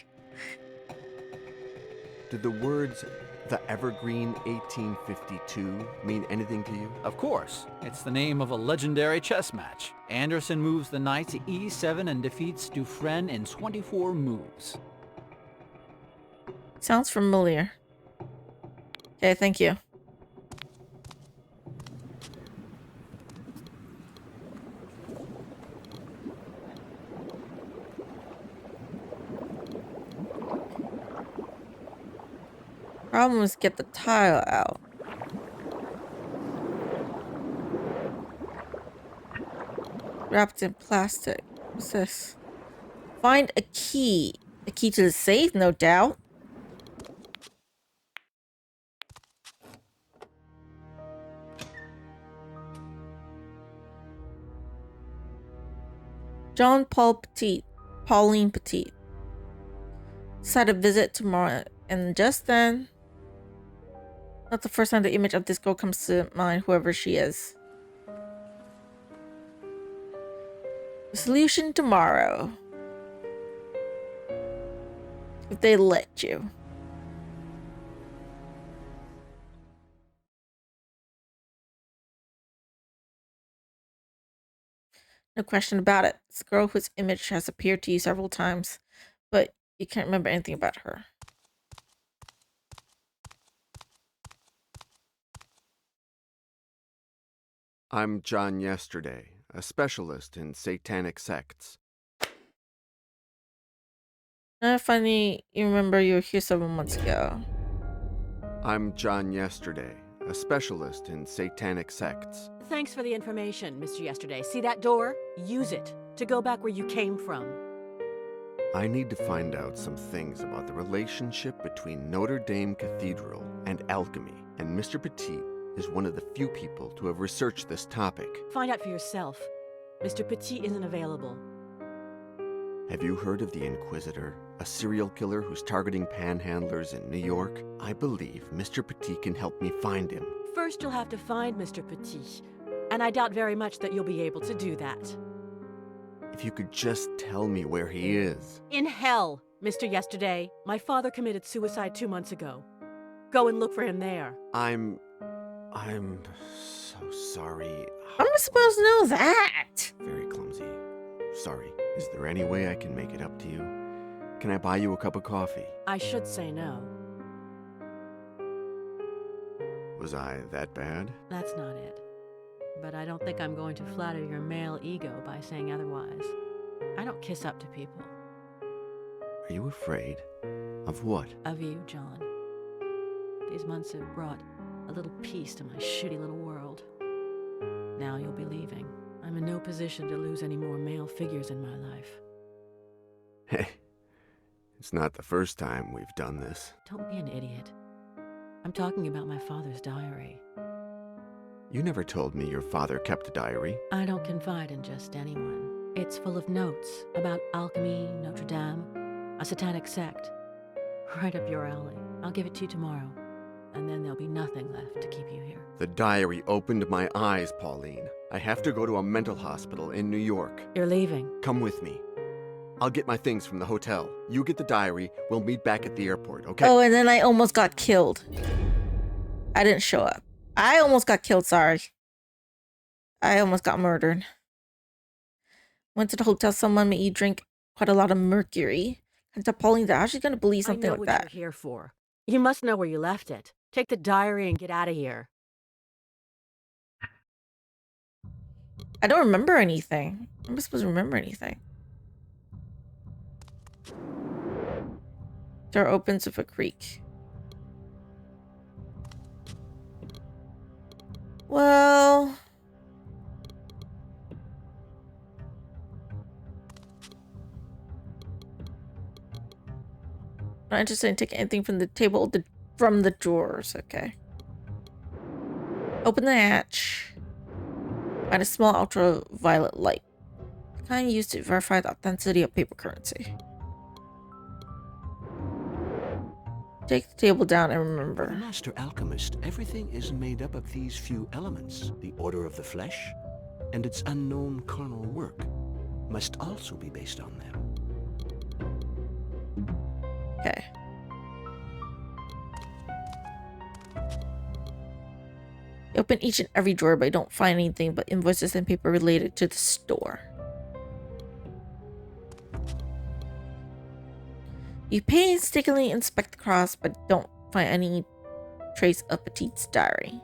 Did the words "The Evergreen 1852" mean anything to you? Of course. It's the name of a legendary chess match. Anderson moves the knight to e7 and defeats Dufresne in 24 moves. Sounds familiar. Okay, thank you. Problem is get the tile out. Wrapped in plastic. What's this? Find a key. A key to the safe, no doubt. John Paul Petit. Pauline Petit. Decided to visit tomorrow, and just then, not the first time the image of this girl comes to mind, whoever she is. The solution tomorrow. If they let you. No question about it. This girl whose image has appeared to you several times, but you can't remember anything about her. I'm John Yesterday, a specialist in satanic sects. Funny, you remember you were here several months ago. I'm John Yesterday, a specialist in satanic sects. Thanks for the information, Mr. Yesterday. See that door? Use it to go back where you came from. I need to find out some things about the relationship between Notre Dame Cathedral and alchemy, and Mr. Petit is one of the few people to have researched this topic. Find out for yourself. Mr. Petit isn't available. Have you heard of the Inquisitor, a serial killer who's targeting panhandlers in New York? I believe Mr. Petit can help me find him. First, you'll have to find Mr. Petit, and I doubt very much that you'll be able to do that. If you could just tell me where he is. In hell, Mr. Yesterday. My father committed suicide 2 months ago. Go and look for him there. I'm so sorry. How am I supposed to know that? Very clumsy. Sorry. Is there any way I can make it up to you? Can I buy you a cup of coffee? I should say no. Was I that bad? That's not it. But I don't think I'm going to flatter your male ego by saying otherwise. I don't kiss up to people. Are you afraid? Of what? Of you, John. These months have brought a little peace to my shitty little world. Now you'll be leaving. I'm in no position to lose any more male figures in my life. Hey, it's not the first time we've done this. Don't be an idiot. I'm talking about my father's diary. You never told me your father kept a diary. I don't confide in just anyone. It's full of notes about alchemy, Notre Dame, a satanic sect. Right up your alley. I'll give it to you tomorrow, and then there'll be nothing left to keep you here. The diary opened my eyes, Pauline. I have to go to a mental hospital in New York. You're leaving. Come with me. I'll get my things from the hotel. You get the diary. We'll meet back at the airport, okay? Oh, and then I almost got killed. I didn't show up. I almost got killed, sorry. I almost got murdered. Went to the hotel, someone made you drink quite a lot of mercury. And to Pauline that how's she gonna believe something I know like what that? you're here for. You must know where you left it. Take the diary and get out of here. I don't remember anything. I'm not supposed to remember anything. Door opens with a creak. Well... not interested in taking anything from the table. The From the drawers, okay. Open the hatch. Find a small ultraviolet light. The kind used to verify the authenticity of paper currency. Take the table down and For the remember. master alchemist, everything is made up of these few elements. The order of the flesh and its unknown carnal work must also be based on them. Okay. You open each and every drawer, but you don't find anything but invoices and paper related to the store. You painstakingly inspect the cross, but don't find any trace of Petite's diary.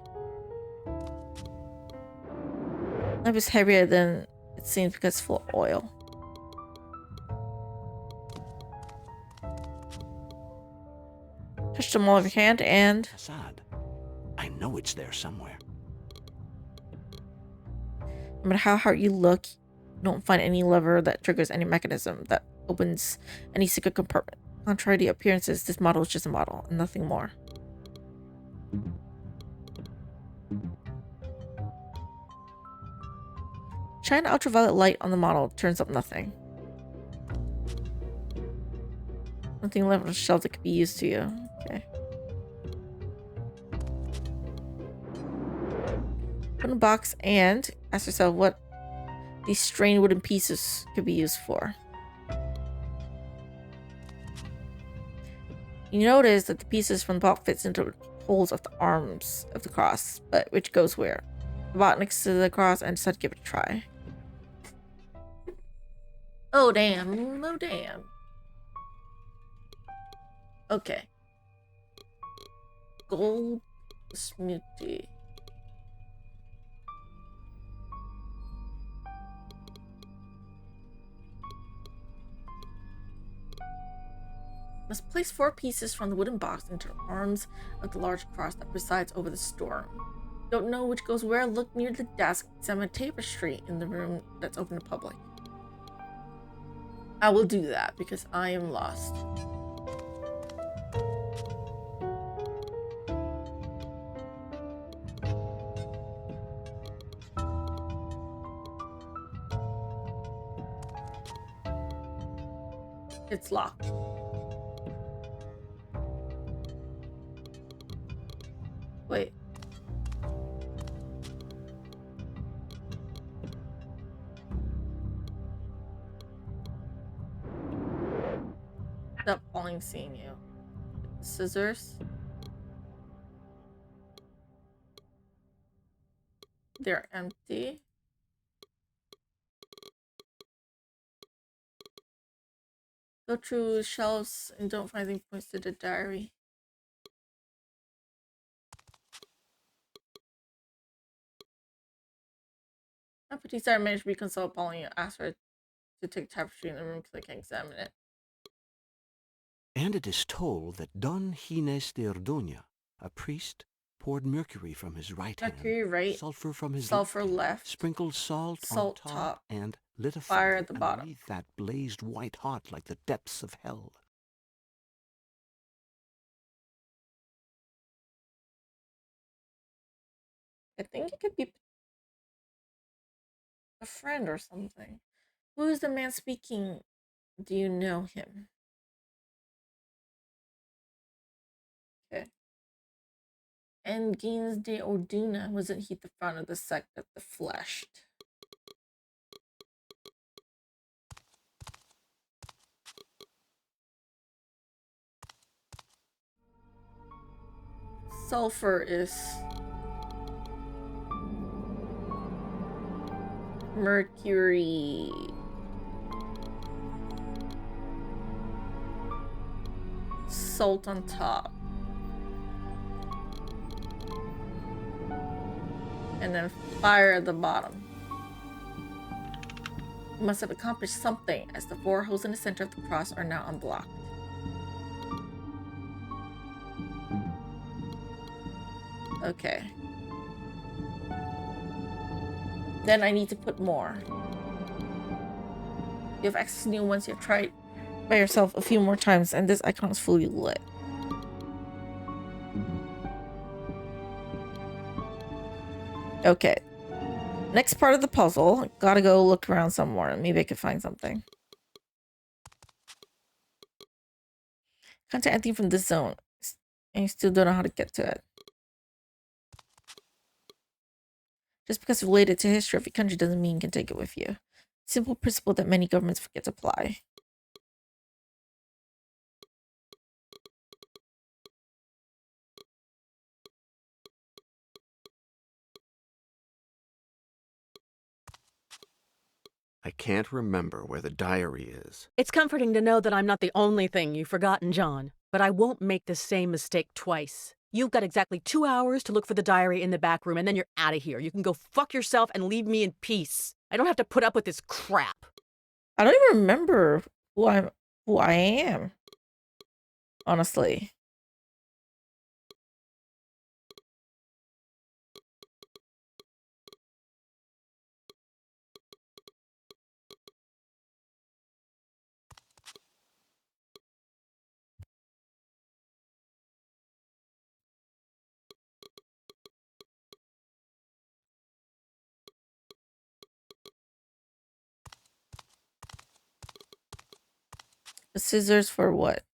Lamp is heavier than it seems because it's full of oil. Touch them all with your hand and... Facade. I know it's there somewhere. no matter how hard you look, you don't find any lever that triggers any mechanism that opens any secret compartment. Contrary to appearances, this model is just a model and nothing more. Shine ultraviolet light on the model turns up nothing. Nothing left on the shelf that could be used to you. Okay. Open a box and ask yourself what these strained wooden pieces could be used for. You notice that the pieces from the box fits into the holes of the arms of the cross, but which goes where? The box next to the cross and decide to give it a try. Oh damn, oh damn. Okay. Gold smoothie. Must place 4 pieces from the wooden box into the arms of the large cross that presides over the storeroom. Don't know which goes where? Look near the desk. Examine tapestry in the room that's open to public. I will do that because I am lost. It's locked. Wait. Stop falling, seeing you. Scissors. They're empty. Go through shelves and don't find anything points to the diary. Petite managed to reconcile Pauline and asked her to take tapestry in the room so they can examine it. And it is told that Don Gines de Ordoña, a priest, poured mercury from his right Mercury hand, right, sulfur from his sulfur left, sprinkled salt salt on top, and lit a fire at the bottom. underneath that blazed white hot like the depths of hell. I think it could be a friend or something. Who is the man speaking? Do you know him? Okay. And Gines de Orduna, wasn't he the founder of the sect of the Fleshed? Sulfur is mercury. Salt on top. And then fire at the bottom. You must have accomplished something, as the 4 holes in the center of the cross are now unblocked. Okay. Then I need to put more. You have access to new ones you have tried by yourself a few more times, and this icon is fully lit. Okay. Next part of the puzzle. Gotta go look around somewhere. Maybe I could find something. Contact anything from this zone. And you still don't know how to get to it. Just because it's related to history of your country doesn't mean you can take it with you. Simple principle that many governments forget to apply. I can't remember where the diary is. It's comforting to know that I'm not the only thing you've forgotten, John. But I won't make the same mistake twice. You've got exactly 2 hours to look for the diary in the back room, and then you're out of here. You can go fuck yourself and leave me in peace. I don't have to put up with this crap. I don't even remember who I am. Honestly. The scissors for what?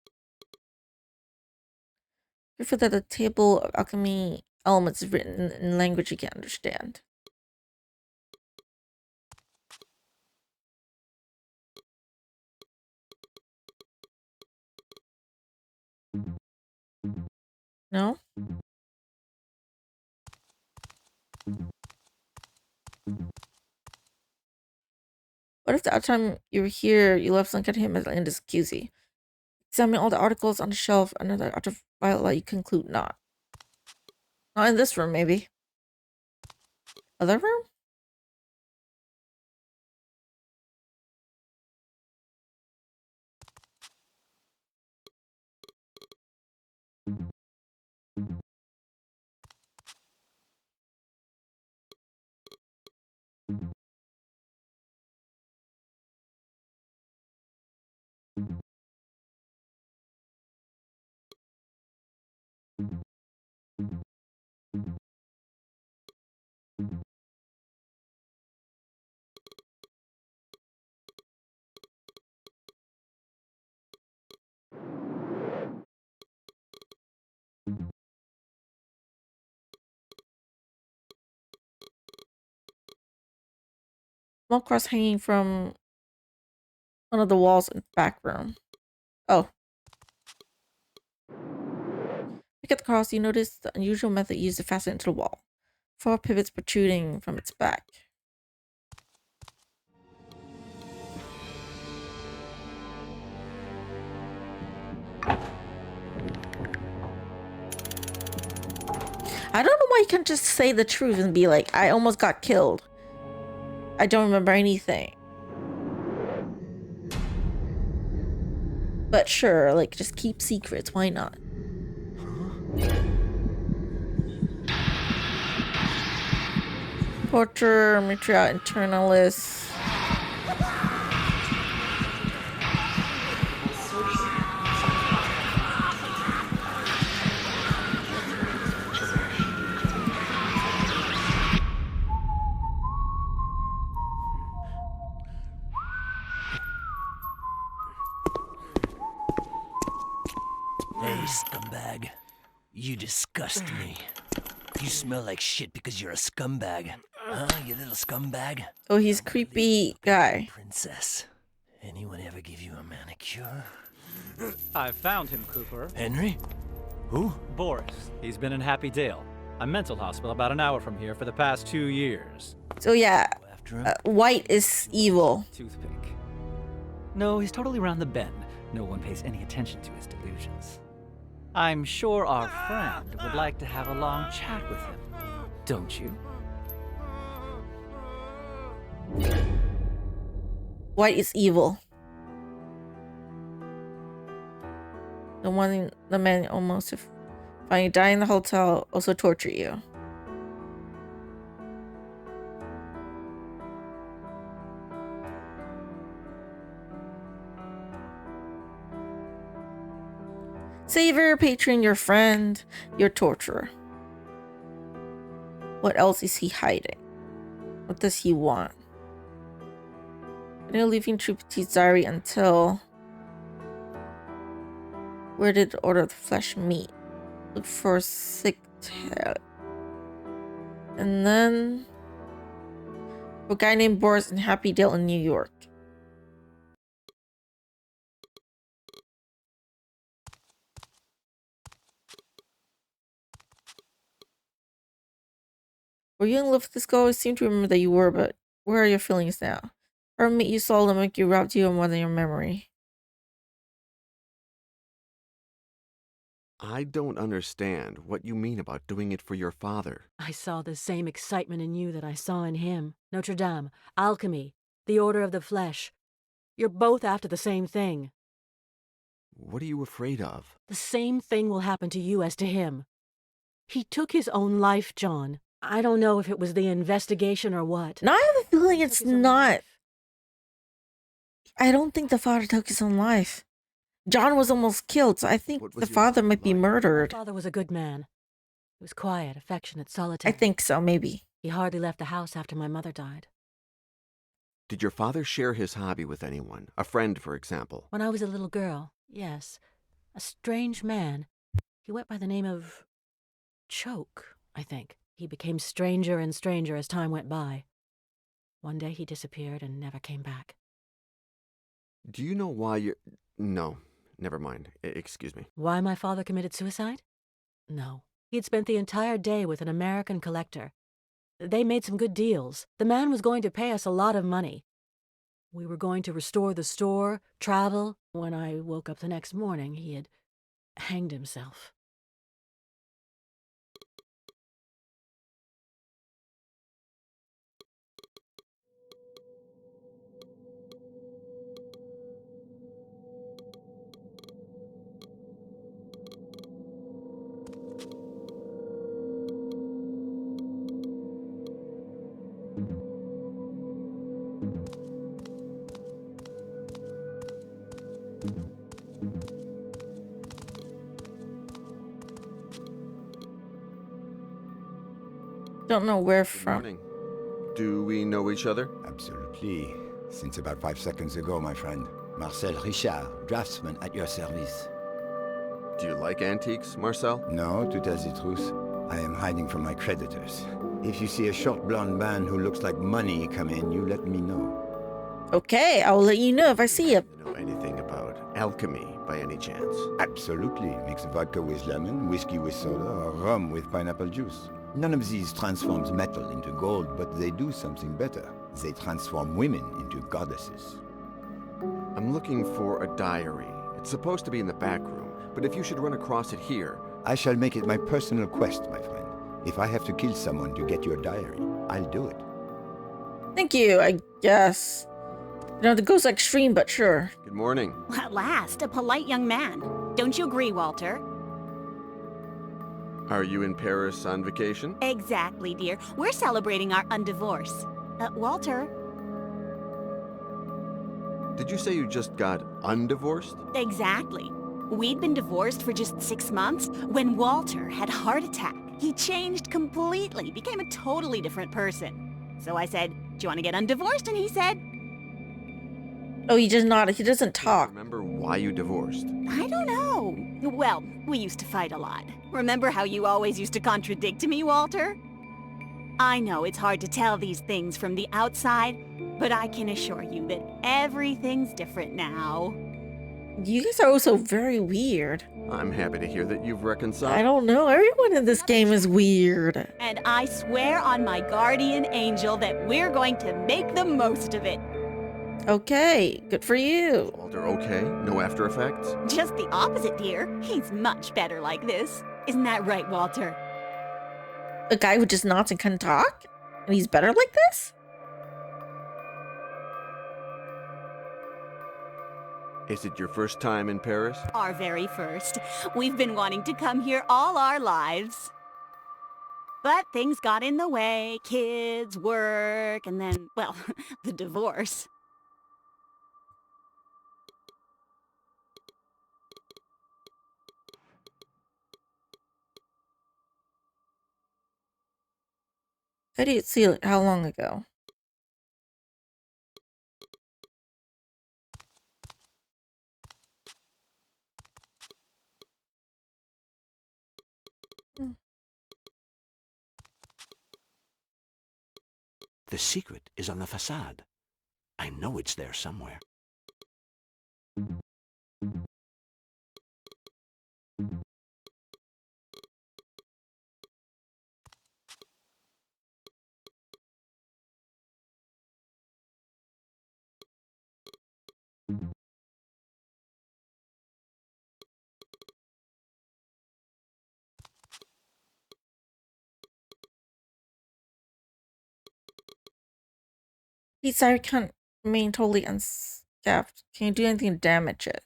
Proof that the table of alchemy elements is written in language you can't understand. No? What if the other time you were here, you left something at him as an excuse? Examine all the articles on the shelf. Another ultraviolet light, you conclude not. Not in this room, maybe. Other room? Small cross hanging from one of the walls in the back room. Oh. Look at the cross, you notice the unusual method used to fasten it to the wall. 4 pivots protruding from its back. I don't know why you can't just say the truth and be like, I almost got killed. I don't remember anything. But sure, like, just keep secrets. Why not? Torture, Mitria, internalis. Hey, scumbag. You disgust me. You smell like shit because you're a scumbag. Huh, you little scumbag? Oh, he's creepy guy. Princess. Anyone ever give you a manicure? I found him, Cooper. Henry? Who? Boris. He's been in Happy Dale, a mental hospital about an hour from here for the past 2 years. So yeah, After him? White is evil. Toothpick. No, he's totally round the bend. No one pays any attention to his delusions. I'm sure our friend would like to have a long chat with him, don't you? White is evil. The man almost find you die in the hotel, also torture you. Savior, patron, your friend, your torturer. What else is he hiding? What does he want? No leaving True Petite's diary until... Where did the Order of the Flesh meet? Look for a sick tail. And then... A guy named Boris in Happy Dale in New York. Were you in love with this girl? I seem to remember that you were, but where are your feelings now? Or meet you saw them like you robbed you of more than your memory. I don't understand what you mean about doing it for your father. I saw the same excitement in you that I saw in him. Notre Dame, alchemy, the Order of the Flesh. You're both after the same thing. What are you afraid of? The same thing will happen to you as to him. He took his own life, John. I don't know if it was the investigation or what. Now I have a feeling it's not. I don't think the father took his own life. John was almost killed, so I think the father might be murdered. My father was a good man. He was quiet, affectionate, solitary. I think so, maybe. He hardly left the house after my mother died. Did your father share his hobby with anyone? A friend, for example? When I was a little girl, yes. A strange man. He went by the name of... Choke, I think. He became stranger and stranger as time went by. One day he disappeared and never came back. Do you know why you're... No, never mind. Excuse me. Why my father committed suicide? No. He had spent the entire day with an American collector. They made some good deals. The man was going to pay us a lot of money. We were going to restore the store, travel. When I woke up the next morning, he had hanged himself. Don't know where Good from. morning. Do we know each other? Absolutely. Since about 5 seconds ago, my friend. Marcel Richard, draftsman at your service. Do you like antiques, Marcel? No, to tell the truth, I am hiding from my creditors. If you see a short blonde man who looks like money come in, you let me know. Okay, I'll let you know if I see him. Do you know anything about alchemy by any chance? Absolutely. Mix vodka with lemon, whiskey with soda, or rum with pineapple juice. None of these transforms metal into gold, but they do something better. They transform women into goddesses. I'm looking for a diary. It's supposed to be in the back room, but if you should run across it here... I shall make it my personal quest, my friend. If I have to kill someone to get your diary, I'll do it. Thank you, I guess. You know, the goes extreme, but sure. Good morning. At last, a polite young man. Don't you agree, Walter? Are you in Paris on vacation? Exactly, dear. We're celebrating our undivorce. Walter? Did you say you just got undivorced? Exactly. We'd been divorced for just 6 months when Walter had a heart attack. He changed completely, became a totally different person. So I said, do you want to get undivorced? And he said... Oh, he doesn't talk. Remember why you divorced? I don't know. Well, we used to fight a lot. Remember how you always used to contradict me, Walter? I know it's hard to tell these things from the outside, but I can assure you that everything's different now. You guys are also very weird. I'm happy to hear that you've reconciled. I don't know. Everyone in this game is weird. And I swear on my guardian angel that we're going to make the most of it. Okay, good for you. Walter, okay? No after effects? Just the opposite, dear. He's much better like this. Isn't that right, Walter? A guy who just nods and can talk? And he's better like this? Is it your first time in Paris? Our very first. We've been wanting to come here all our lives. But things got in the way. Kids, work, and then, well, the divorce. How do you see it? How long ago? The secret is on the facade. I know it's there somewhere. Pete, I can't remain totally unscathed. Can you do anything to damage it?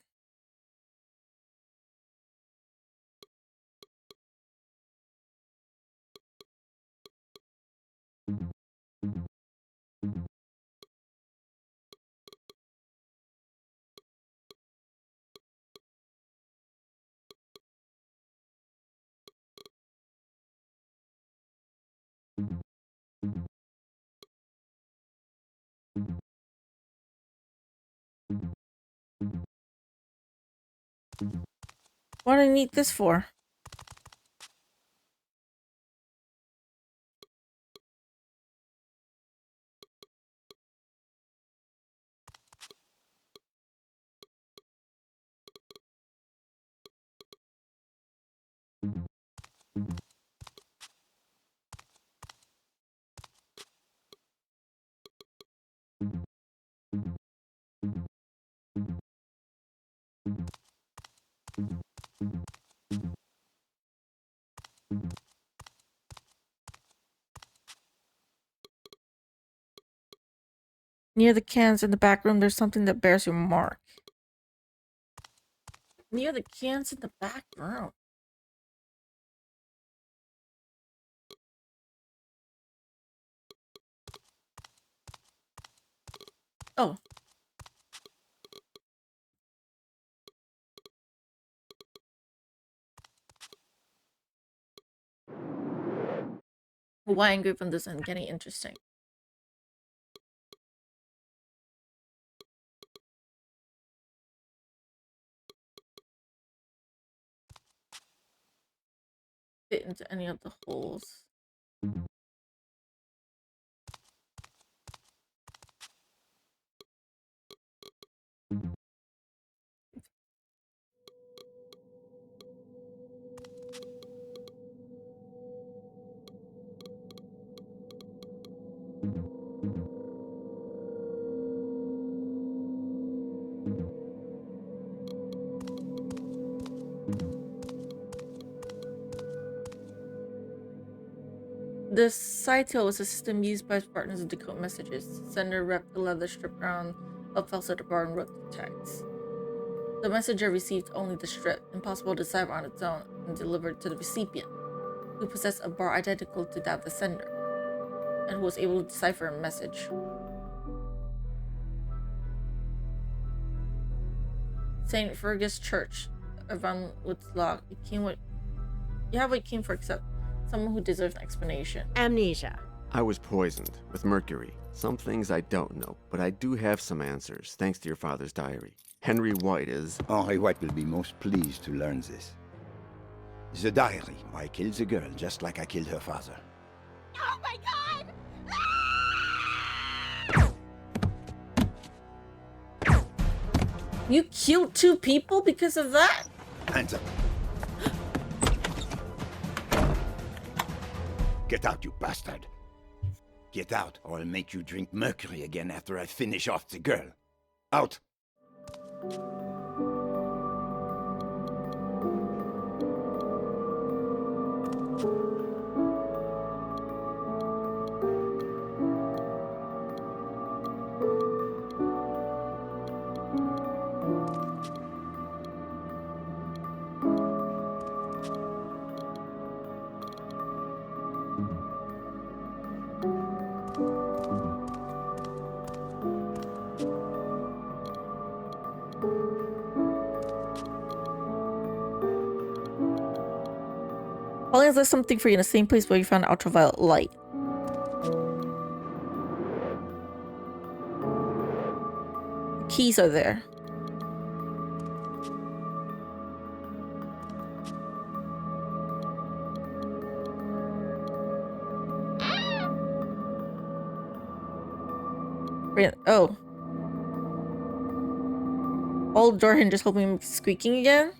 What do I need this for? Near the cans in the back room, there's something that bears your mark. Near the cans in the back room. Oh. Hawaiian group on this end getting interesting. Fit into any of the holes. The Saito is a system used by partners to decode messages. Sender wrapped the leather strip around a felt at the bar and wrote the text. The messenger received only the strip, impossible to decipher on its own, and delivered to the recipient, who possessed a bar identical to that of the sender, and who was able to decipher a message. St. Fergus Church, around Woodlock, it came what you have what it came for, except someone who deserves an explanation. Amnesia. I was poisoned with mercury. Some things I don't know, but I do have some answers, thanks to your father's diary. Henry White is... Henry White will be most pleased to learn this. The diary. I killed the girl just like I killed her father. Oh my god! You killed 2 people because of that? Hands up. Get out, you bastard. Get out, or I'll make you drink mercury again after I finish off the girl. Out. Pauline, there's something for you in the same place where you found ultraviolet light. keys are there? Oh. Old door hinge is hoping squeaking again?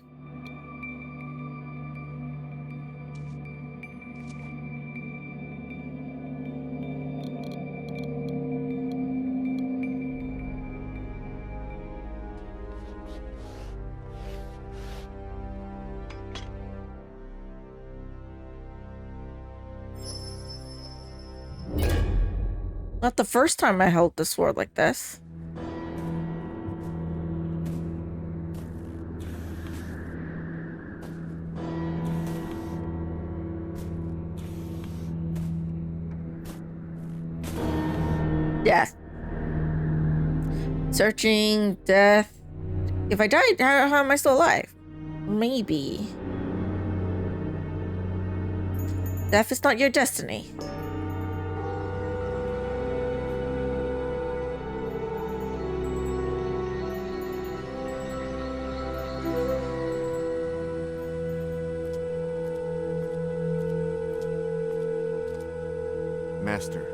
Not the first time I held the sword like this. Death. Searching, death. If I died, how am I still alive? Maybe. Death is not your destiny. Master,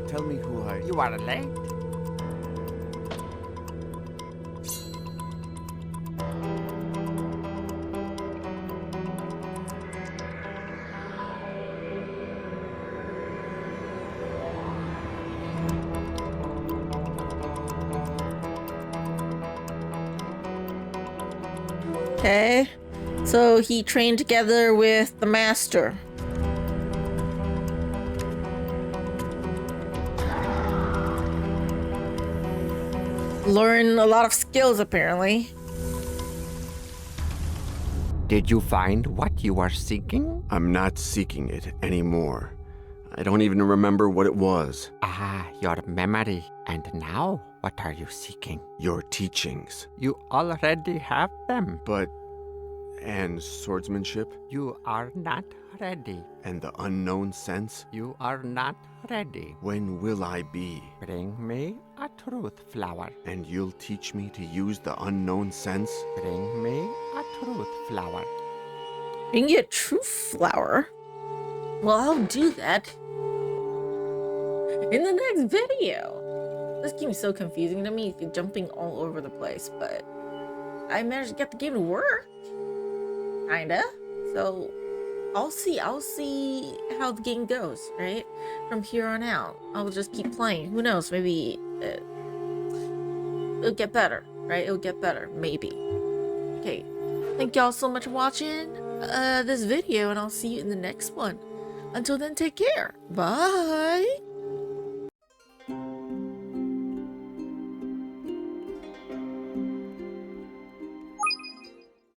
tell me who I... You are late. Okay. So he trained together with the master. Learn a lot of skills, apparently. Did you find what you are seeking? I'm not seeking it anymore. I don't even remember what it was. Ah, your memory. And now, what are you seeking? Your teachings. You already have them. But... and swordsmanship? You are not ready. And the unknown sense? You are not ready. When will I be? Bring me a truth flower. And you'll teach me to use the unknown sense? Bring me a truth flower. Bring you a truth flower? Well, I'll do that in the next video. This game is so confusing to me. It's jumping all over the place, but I managed to get the game to work. Kinda. So I'll see how the game goes, right? From here on out. I'll just keep playing. Who knows? Maybe it'll get better, right? It'll get better, maybe. Okay. Thank y'all so much for watching this video, and I'll see you in the next one. Until then, take care. Bye.